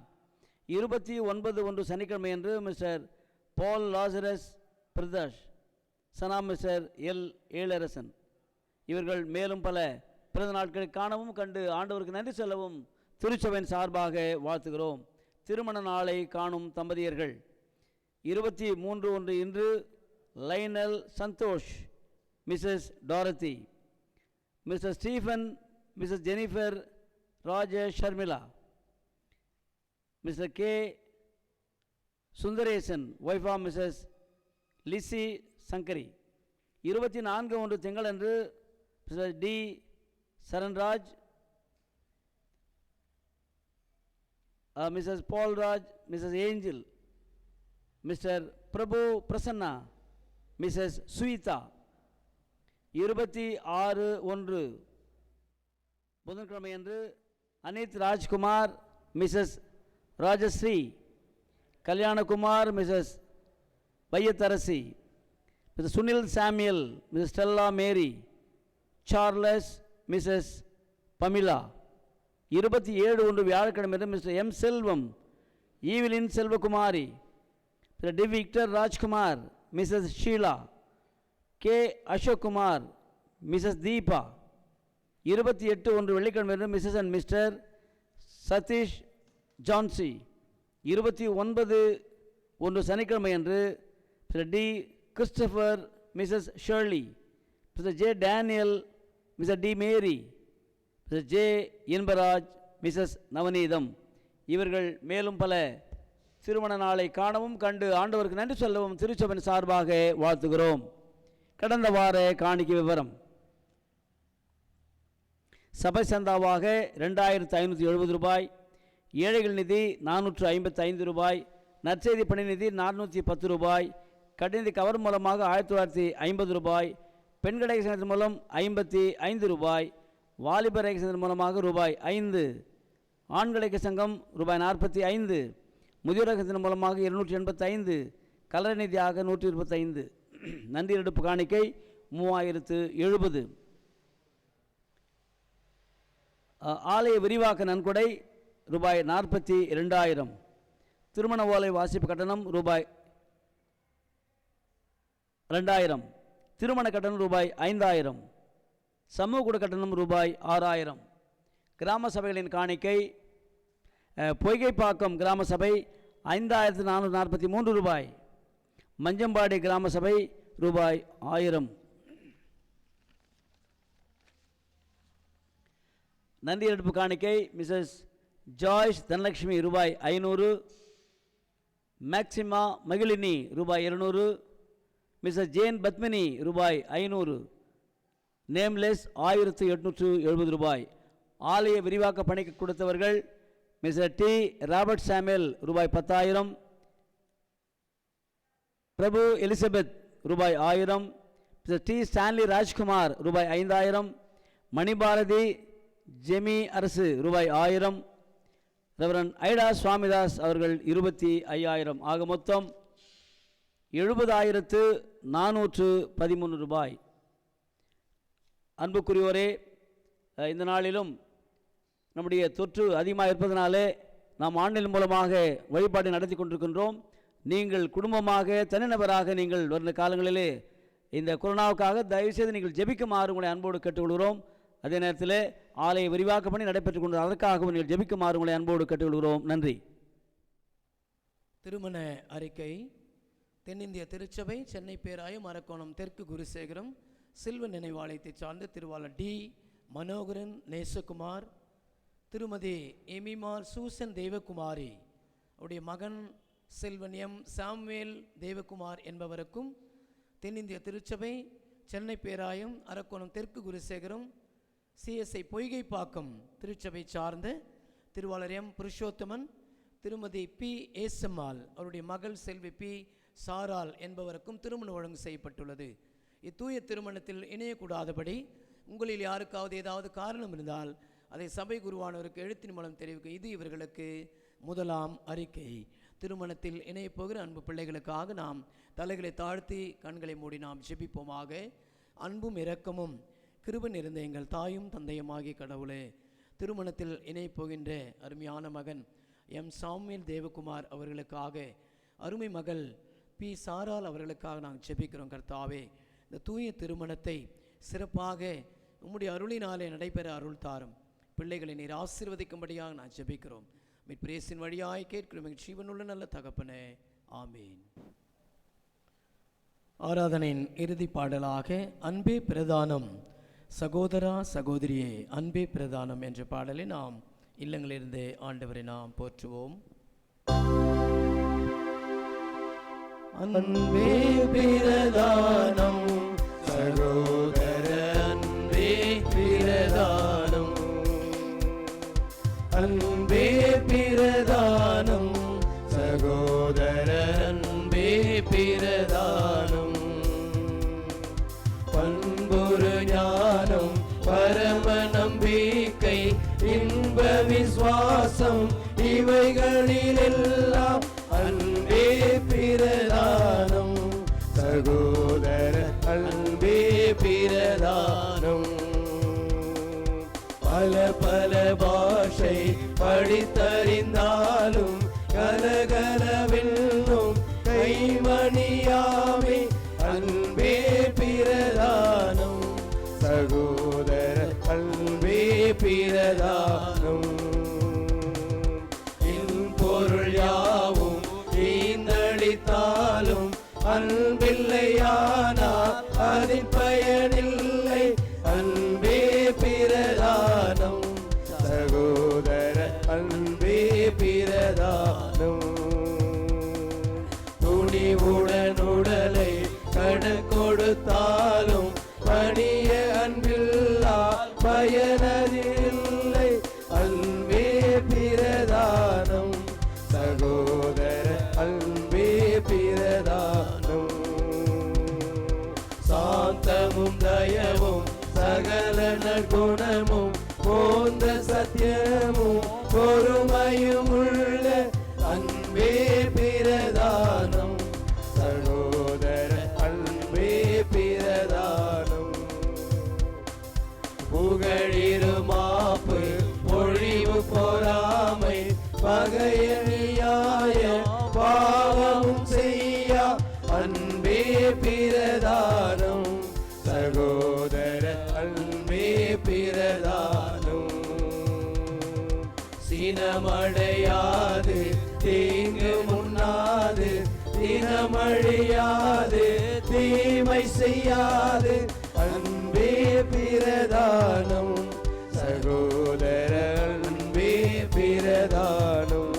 29 சனிக்கிழமை அன்று Mister Paul Lazarus brothers, son of Mr. L Ezharasan. இவர்கள் மேலும் பல பிறந்த நாட்களை காணவும் கண்டு ஆண்டவருக்கு நன்றி சொல்லவும் திருச்சபையின் சார்பாக வாழ்த்துகிறோம். திருமண நாளை காணும் தம்பதியர்கள் 23 இன்று Lionel Santhosh, Mrs Dorothy, Mister Stephen, Mrs Jennifer Rajesh Sharmila, Mister K Sundaresan, wife of Mrs Lissy Sankari. 24 திங்களன்று Mister D Saranraj, Mrs Paulraj, Mrs Angel, Mister Prabhu Prasanna, Mrs Suyitha. 26 புதன்கிழமை அன்று Anith Rajkumar, Mrs Rajasri, Kalyanakumar, Mrs Vaiyatharasi, Mister Sunil Samuel, Mrs Stella Mary, Charles, Mrs Pamela. 27 வியாழக்கிழமை Mister M Selvam, Evelyn Selvakumari, Mister D Victor Rajkumar, Mrs Sheela, K Ashokkumar, Mrs Deepa. 28 வெள்ளிக்கிழமை Mrs and Mister Sathish Jhansi. 29 சனிக்கிழமை அன்று Mister D Christopher, Mrs Shirley, Mister J Daniel, Mister D Mary, Mister J Inbaraj, Mrs Navaneetham. இவர்கள் மேலும் பல திருமண நாளை காணவும் கண்டு ஆண்டவருக்கு நன்றி சொல்லவும் திருச்சபையின் சார்பாக வாழ்த்துகிறோம். கடந்த வார காணிக்கை விவரம்: சபை சந்தாவாக 2570 ரூபாய், ஏழைகள் நிதி 455 ரூபாய், நற்செய்தி பணி நிதி 410 ரூபாய், கடிநிதி கவர் மூலமாக 1950 ரூபாய், பெண்கள் ஐக்கிய சங்கத்தின் மூலம் 55 ரூபாய், வாலிபர் ஐக்கிய சங்கத்தின் மூலமாக ரூபாய் 5, ஆண்கள் ஐக்கிய சங்கம் ரூபாய் 45, முதியோர் ஐக்கியத்தின் மூலமாக 285, கலர நிதியாக 125. நன்றி எடுப்பு காணிக்கை 3070. ஆலய விரிவாக்க நன்கொடை ரூபாய் 42,000. திருமண ஓலை வாசிப்பு கட்டணம் ரூபாய் 2,000. திருமண கட்டணம் ரூபாய் 5,000. சமூக கூட கட்டணம் ரூபாய் 6,000. கிராம சபைகளின் காணிக்கை: பொய்கைப்பாக்கம் கிராம சபை 5,443 ரூபாய், மஞ்சம்பாடி கிராம சபை ரூபாய் 1000. நன்றி எடுப்பு காணிக்கை: மிஸ்ஸஸ் ஜாய்ஸ் தனலட்சுமி ரூபாய் 500, மேக்சிமா மகிழினி ரூபாய் 200, மிஸ்ஸஸ் ஜேன் பத்மினி ரூபாய் 500, நேம்லெஸ் 1870 ரூபாய். ஆலய விரிவாக்க பணிக்கு கொடுத்தவர்கள்: மிஸ்டர் டி ராபர்ட் சாமுவேல் ரூபாய் 10,000, பிரபு எலிசபெத் ரூபாய் 1000, மிஸ்டர் டி ஸ்டான்லி ராஜ்குமார் ரூபாய் 5,000, மணிபாரதி ஜெமி அரசு ரூபாய் 1000, ரெவரன் ஐடா சுவாமிதாஸ் அவர்கள் 25,000. ஆக மொத்தம் 70,413 ரூபாய். அன்புக்குரியோரே, இந்த நாளிலும் நம்முடைய தொற்று அதிகமாக இருப்பதனாலே நாம் ஆன்லைன் மூலமாக வழிபாடு நடத்தி கொண்டிருக்கின்றோம். நீங்கள் குடும்பமாக தனிநபராக நீங்கள் வருகிற காலங்களிலே இந்த கொரோனாவுக்காக தயவுசெய்து நீங்கள் ஜெபிக்குமாறு உங்களை அன்போடு கேட்டுக்கொள்கிறோம். அதே நேரத்தில் ஆலய விரிவாக்க பணி நடைபெற்றுக் கொண்டு அதற்காகவும் நீங்கள் ஜெபிக்குமாறு உங்களை அன்போடு கேட்டுக்கொள்கிறோம். நன்றி. திருமண அறிக்கை: தென்னிந்திய திருச்சபை, சென்னை பேராயம், அரக்கோணம் தெற்கு குருசேகரம் சில்வ நினைவாலயத்தை சார்ந்த திருவாளர் டி மனோகரன் நேசகுமார், திருமதி எமிமார் சூசன் தேவகுமாரி, அவருடைய மகன் செல்வன் எம் சாமுவேல் தேவகுமார் என்பவருக்கும், தென்னிந்திய திருச்சபை, சென்னை பேராயம், அரக்கோணம் தெற்கு குருசேகரம் சிஎஸ்ஐ பொய்கைப்பாக்கம் திருச்சபை சார்ந்த திருவாளர் எம் புருஷோத்தமன், திருமதி பி ஏசம்மாள், அவருடைய மகள் செல்வி பி சாரால் என்பவருக்கும் திருமணம் ஒழுங்கு செய்யப்பட்டுள்ளது. இத்தூய திருமணத்தில் இணையக்கூடாதபடி உங்களில் யாருக்காவது ஏதாவது காரணம் இருந்தால் அதை சபை குருவானவருக்கு எழுத்தின் மூலம் தெரிவிக்க இது இவர்களுக்கு முதலாம் அறிக்கை. திருமணத்தில் இணையப்போகிற அன்பு பிள்ளைகளுக்காக நாம் தலைகளை தாழ்த்தி கண்களை மூடி நாம் ஜெபிப்போமாக. அன்பும் இரக்கமும் கிருபை நிறைந்த எங்கள் தாயும் தந்தையுமாகிய கடவுளே, திருமணத்தில் இணைப்போகின்ற அருமையான மகன் எம் சாமுவேல் தேவகுமார் அவர்களுக்காக, அருமை மகள் பி சாரால் அவர்களுக்காக நாங்கள் ஜெபிக்கிறோம். கர்த்தாவே, இந்த தூய திருமணத்தை சிறப்பாக உம்முடைய அருளினாலே நடைபெற அருள் தாரும். பிள்ளைகளை நீர் ஆசீர்வதிக்கும்படியாக நான் ஜெபிக்கிறோம். மீட்பிரேசின் வழியாய் கேட்கிறோம் எங்கள் ஜீவனுள்ள நல்ல தகப்பனே, ஆமீன். ஆராதனையின் இறுதி பாடலாக அன்பே பிரதானம் சகோதரா சகோதரியே அன்பே பிரதானம் என்ற பாடலை நாம் இல்லங்களிலிருந்து ஆண்டவரை நாம் போற்றுவோம். அன்பே பிரதானம் சகோதர அன்பே பிரதானம், அன்பே பிரதானம் சகோதர அன்பே பிரதானம். பண்புரு ஞானம் பரம நம்பிக்கை இன்ப விசுவாசம் இவைகளிலெல்லாம் அன்பே பிரதானம் சகோதர அன்பே பிரதானம். பல பல பாஷை படித்தறிந்தாலும் கலகலவென்னும் கைமணியாமே அன்பே பிரதானம் சகோதர அன்பே பிரதானம். பொருள் யாவும் ஈந்தளித்தாலும் அன்பில்லையானா அதின் பயனில்லை அன்பே பிரதானம் சகோதர அன்பே பிரதானம். துணிவுடன் உடலை கடன் கொடுத்தாலும் பணிய அன்பில்லா பயனதில்லை அன்பே பிரதானம் சகோதர அன்பே பிரதானம். சாந்தமும் தயவும் சகல நற்குணமும் போந்த சத்தியமும் பொறுமையும் உள்ள அன்பே பிரதானம் சகோதர அன்பே பிரதானம். புகழிருமாப்பு பொழிவு பொறாமை பகையணியாய பாவமும் செய்யா அன்பே பிரதானம் சகோதர அன்பே பிரதானம். சினமடையாது தீங்கு முன்னாது தினமழியாது தீமை செய்யாது அன்பே பிரதானம் சகோதர அன்பே பிரதானம்.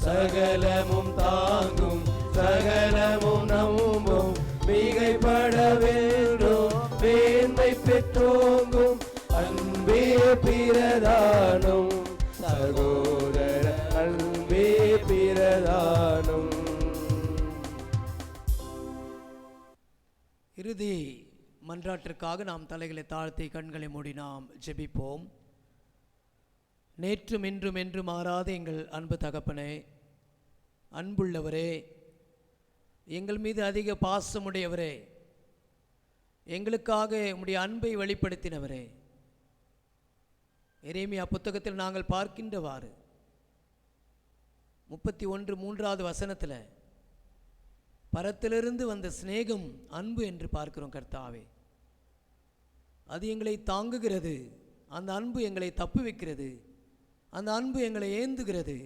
சகலமும் தாங்கும் சகலமும் நம்பும் மிகைப்பட வேண்டும் மேன்மை பெற்றோங்கும் அன்பே பிரதானம் சகோதர அன்பே பிரதானம். இறுதி மன்றாட்டிற்காக நாம் தலைகளை தாழ்த்தி கண்களை மூடி நாம் ஜெபிப்போம். நேற்றும் இன்றும் என்று மாறாத எங்கள் அன்பு தகப்பனே, அன்புள்ளவரே, எங்கள் மீது அதிக பாசமுடையவரே, எங்களுக்காக உம்முடைய அன்பை வெளிப்படுத்தினவரே, எரேமியா புத்தகத்தில் நாங்கள் பார்க்கின்றவாறு 31:3 வசனத்தில் பரத்திலிருந்து வந்த சிநேகம் அன்பு என்று பார்க்கிறோம். கர்த்தாவே, அது எங்களை தாங்குகிறது, அந்த அன்பு எங்களை தப்பு வைக்கிறது, அந்த அன்பு எங்களை ஏந்துகிறது,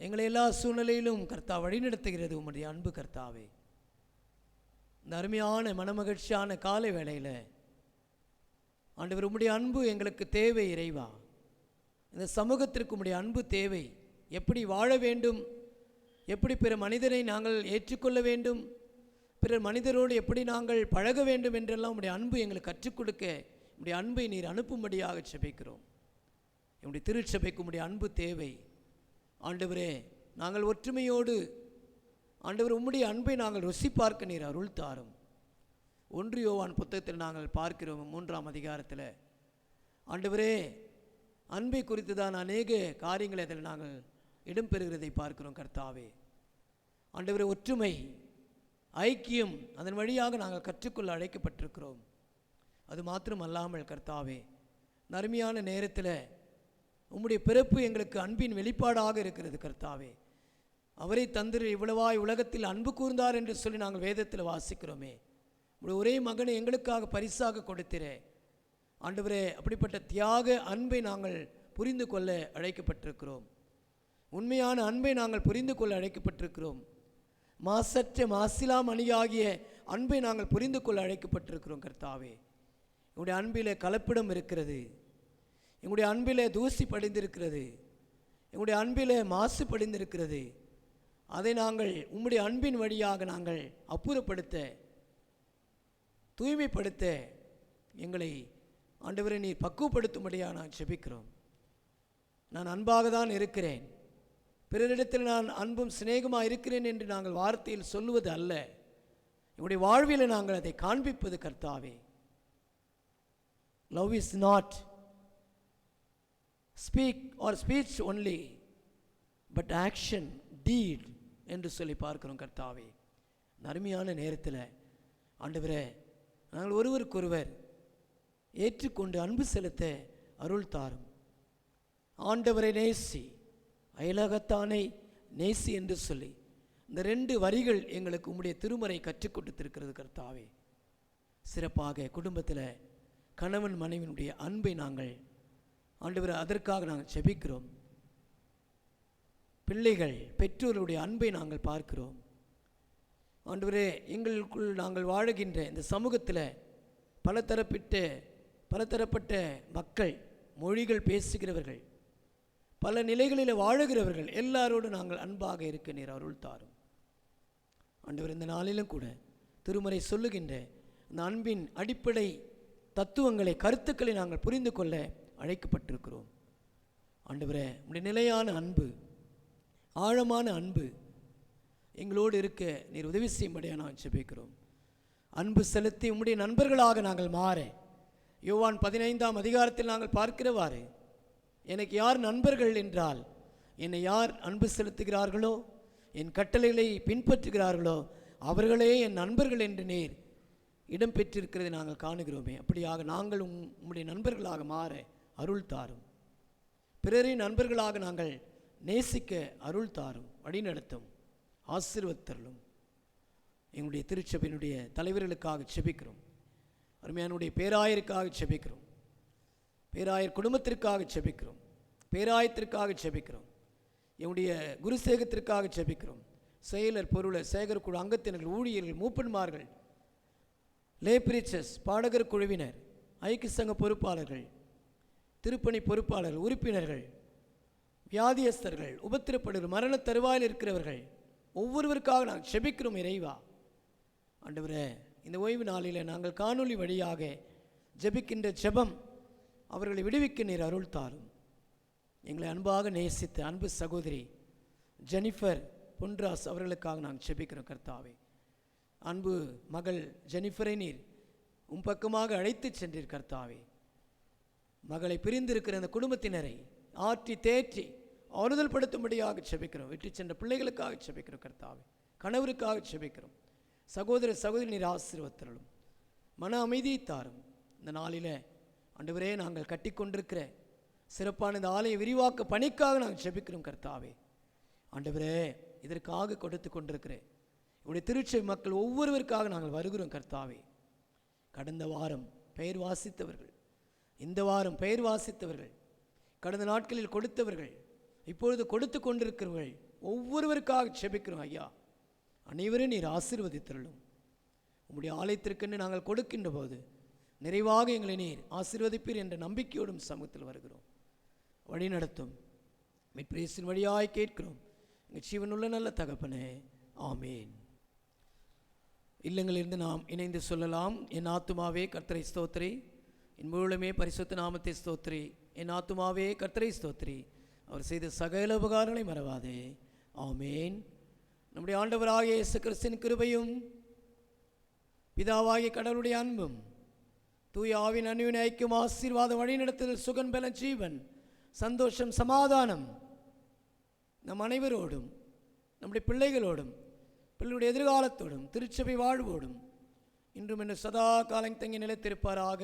எங்களை எல்லா சூழ்நிலையிலும் கர்த்தா வழிநடத்துகிறது உம்முடைய அன்பு. கர்த்தாவே, இந்த அருமையான மனமகிழ்ச்சியான காலை வேளையில் ஆண்டவர் உம்முடைய அன்பு எங்களுக்கு தேவை. இறைவா, இந்த சமூகத்திற்கு உம்முடைய அன்பு தேவை. எப்படி வாழ வேண்டும், எப்படி பிற மனிதனை நாங்கள் ஏற்றுக்கொள்ள வேண்டும், பிறர் மனிதரோடு எப்படி நாங்கள் பழக வேண்டும் என்றெல்லாம் உம்முடைய அன்பு எங்களுக்கு கற்றுக் கொடுக்க உம்முடைய அன்பை நீர் அனுப்பும்படியாக ஜெபிக்கிறோம். என்னுடைய திருச்சபைக்கு உம்முடைய அன்பு தேவை. ஆண்டவரே, நாங்கள் ஒற்றுமையோடு ஆண்டவர் உம்முடைய அன்பை நாங்கள் ருசி பார்க்க நீர் அருள் தாரும். 1 யோவான் புத்தகத்தில் நாங்கள் பார்க்கிறோம் 3ஆம் அதிகாரத்தில் ஆண்டவரே, அன்பை குறித்து தான் அநேக காரியங்களை அதில் நாங்கள் இடம்பெறுகிறதை பார்க்கிறோம். கர்த்தாவே, ஆண்டவரே, ஒற்றுமை, ஐக்கியம், அதன் வழியாக நாங்கள் கற்றுக்கொள்ள அழைக்கப்பட்டிருக்கிறோம். அது மாத்திரம் அல்லாமல் கர்த்தாவே, நறுமையான நேரத்தில் உம்முடைய பிறப்பு எங்களுக்கு அன்பின் வெளிப்பாடாக இருக்கிறது கர்த்தாவே. அவரை தந்திர இவ்வளவாய் உலகத்தில் அன்பு கூர்ந்தார் என்று சொல்லி நாங்கள் வேதத்தில் வாசிக்கிறோமே. உடைய ஒரே மகனை எங்களுக்காக பரிசாக கொடுத்திரே ஆண்டவரே. அப்படிப்பட்ட தியாக அன்பை நாங்கள் புரிந்து கொள்ள அழைக்கப்பட்டிருக்கிறோம். உண்மையான அன்பை நாங்கள் புரிந்து கொள்ள அழைக்கப்பட்டிருக்கிறோம். மாசற்ற மாசிலா மணியாகிய அன்பை நாங்கள் புரிந்து கொள்ள அழைக்கப்பட்டிருக்கிறோம் கர்த்தாவே. எங்களுடைய அன்பிலே கலப்பிடம் இருக்கிறது, எங்களுடைய அன்பிலே தூசி படிந்திருக்கிறது, எங்களுடைய அன்பிலே மாசு படிந்திருக்கிறது. அதை நாங்கள் உம்முடைய அன்பின் வழியாக நாங்கள் அப்புறப்படுத்த, தூய்மைப்படுத்த எங்களை ஆண்டவரை நீர் பக்குவப்படுத்தும்படியாக நான் ஜெபிக்கிறோம். நான் அன்பாக தான் இருக்கிறேன், பிறரிடத்தில் நான் அன்பும் சிநேகமாக இருக்கிறேன் என்று நாங்கள் வார்த்தையில் சொல்லுவது அல்ல, எங்களுடைய வாழ்வில் நாங்கள் அதை காண்பிப்பது கர்த்தாவே. Love is not speak or speech only but action deed என்று சொல்லி பார்க்கிறோம் கர்த்தாவே. அருமையான நேரத்தில் ஆண்டவரே, நாங்கள் ஒருவருக்கொருவர் ஏற்றுக்கொண்டு அன்பு செலுத்த அருள் தாரும். ஆண்டவரை நேசி அயலகத்தானை நேசி என்று சொல்லி இந்த 2 வரிகள் எங்களுக்கு உம்முடைய திருமறை கற்றுக் கொடுத்திருக்கிறது கர்த்தாவே. சிறப்பாக குடும்பத்தில் கணவன் மனைவியினுடைய அன்பை நாங்கள் ஆண்டவரை அதற்காக நாங்கள் ஜெபிக்கிறோம். பிள்ளைகள் பெற்றோருடைய அன்பை நாங்கள் பார்க்கிறோம். ஆண்டவரே, எங்களுக்குள் நாங்கள் வாழுகின்ற இந்த சமூகத்தில் பலதரப்பட்ட மக்கள், மொழிகள் பேசுகிறவர்கள், பல நிலைகளில் வாழுகிறவர்கள் எல்லாரோடும் நாங்கள் அன்பாக இருக்க நீர் அருள் தாரும் ஆண்டவர். இந்த நாளிலும் கூட திருமறை சொல்லுகின்ற இந்த அன்பின் அடிப்படை தத்துவங்களை, கருத்துக்களை நாங்கள் புரிந்து கொள்ள அழைக்கப்பட்டிருக்கிறோம். ஆண்டவரே, உம்முடைய நிலையான அன்பு, ஆழமான அன்பு எங்களோடு இருக்க நீர் உதவி செய்யும்படியாக நான் ஜெபிக்கிறோம். அன்பு செலுத்தி உம்முடைய நண்பர்களாக நாங்கள் மாற, யோவான் 15ஆம் அதிகாரத்தில் நாங்கள் பார்க்கிறவாறு, எனக்கு யார் நண்பர்கள் என்றால், என்னை யார் அன்பு செலுத்துகிறார்களோ, என் கட்டளைகளை பின்பற்றுகிறார்களோ அவர்களே என் நண்பர்கள் என்று நீர் இடம் பெற்றிருக்கிறதை நாங்கள் காணுகிறோமே. அப்படியாக நாங்கள் உம்முடைய நண்பர்களாக மாற அருள் தாரும். பிறரின் நண்பர்களாக நாங்கள் நேசிக்க அருள் தாரும், வழிநடத்தும், ஆசீர்வதித்தருளும். எங்களுடைய திருச்சபையினுடைய தலைவர்களுக்காக செபிக்கிறோம். அருமையானுடைய பேராயருக்காக செபிக்கிறோம், பேராயர் குடும்பத்திற்காக செபிக்கிறோம், பேராயத்திற்காக செபிக்கிறோம், எங்களுடைய குருசேகத்திற்காக செபிக்கிறோம். செயலர், பொருளர், சேகர்குழு அங்கத்தினர்கள், ஊழியர்கள், மூப்பன்மார்கள், லே பிரீச்சர்ஸ், பாடகர் குழுவினர், ஐக்கிய சங்க பொறுப்பாளர்கள், திருப்பணி பொறுப்பாளர்கள், உறுப்பினர்கள், வியாதியஸ்தர்கள், உபத்திரப்படுவர், மரண தருவாயில் இருக்கிறவர்கள் ஒவ்வொருவருக்காக நாங்கள் செபிக்கிறோம். இறைவா ஆண்டவரே, இந்த ஓய்வு நாளில் நாங்கள் காணொளி வழியாக ஜெபிக்கின்ற ஜெபம் அவர்களை விடுவிக்க நீர் அருள் தாரும். எங்களை அன்பாக நேசித்த அன்பு சகோதரி ஜெனிஃபர் பொன்ராஸ் அவர்களுக்காக நாங்கள் செபிக்கிறோம் கர்த்தாவே. அன்பு மகள் ஜெனிஃபரை நீர் உம் பக்கமாக அழைத்து சென்றீர் கர்த்தாவே. மகளை பிரிந்திருக்கிற அந்த குடும்பத்தினரை ஆற்றி தேற்றி ஆறுதல் படுத்தும்படியாக செபிக்கிறோம். விட்டு சென்ற பிள்ளைகளுக்காக செபிக்கிறோம் கர்த்தாவே. கணவருக்காக செபிக்கிறோம். சகோதர சகோதரி நீர் ஆசீர்வதித்தருளும், மன அமைதியை தாரும். இந்த நாளில் ஆண்டவரே, நாங்கள் கட்டி கொண்டிருக்கிற சிறப்பான இந்த ஆலய விரிவாக்க பணிக்காக நாங்கள் செபிக்கிறோம் கர்த்தாவே. ஆண்டவரே, இதற்காக கொடுத்து கொண்டிருக்கிறேன் உடைய திருச்சபை மக்கள் ஒவ்வொருவருக்காக நாங்கள் வருகிறோம் கர்த்தாவே. கடந்த வாரம் பெயர் வாசித்தவர்கள், இந்த வாரம் பெயர் வாசித்தவர்கள், கடந்த நாட்களில் கொடுத்தவர்கள், இப்பொழுது கொடுத்து கொண்டிருக்கிறவர்கள் ஒவ்வொருவருக்காக செபிக்கிறோம் ஐயா. அனைவரும் நீர் ஆசீர்வதித்தருளும். உம்முடைய ஆலயத்திற்கென்று நாங்கள் கொடுக்கின்ற போது நிறைவாக எங்களை நீர் ஆசீர்வதிப்பீர் என்ற நம்பிக்கையோடும் சமூகத்தில் வருகிறோம். வழி நடத்தும் மீட்பின் வழியாய் கேட்கிறோம் எங்கள் ஜீவனுள்ள நல்ல தகப்பனே, ஆமேன். இல்லங்களிலிருந்து நாம் இணைந்து சொல்லலாம். என் ஆத்துமாவே கர்த்தரை ஸ்தோத்திரி, என் முழுமே பரிசுத்த நாமத்தை ஸ்தோத்திரி. என் ஆத்துமாவே கர்த்தரை ஸ்தோத்திரி, அவர் செய்த சகல உபகாரங்களை மறவாதே. ஆமேன். நம்முடைய ஆண்டவராகிய இயேசு கிறிஸ்துவின் கிருபையும் பிதாவாகிய கடவுளுடைய அன்பும் தூய ஆவியின் அன்பின் ஐக்கியம் ஆசீர்வாதம் வழிநடத்துதல் சுகம் பல ஜீவன் சந்தோஷம் சமாதானம் நம் அனைவரோடும் நம்முடைய பிள்ளைகளோடும் பிள்ளைகளுடைய எதிர்காலத்தோடும் திருச்சபை வாழ்வோடும் இன்றும் இன்னும் சதா காலம் தங்கி நிலைத்திருப்பாராக.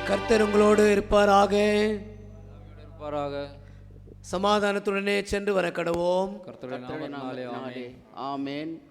கர்த்தர் உங்களோடு இருப்பாராக. இருப்பாராக. சமாதானத்துடனே சென்று வர கடவோம். கர்த்தருடைய நாமத்தினாலே ஆமென். ஆமென்.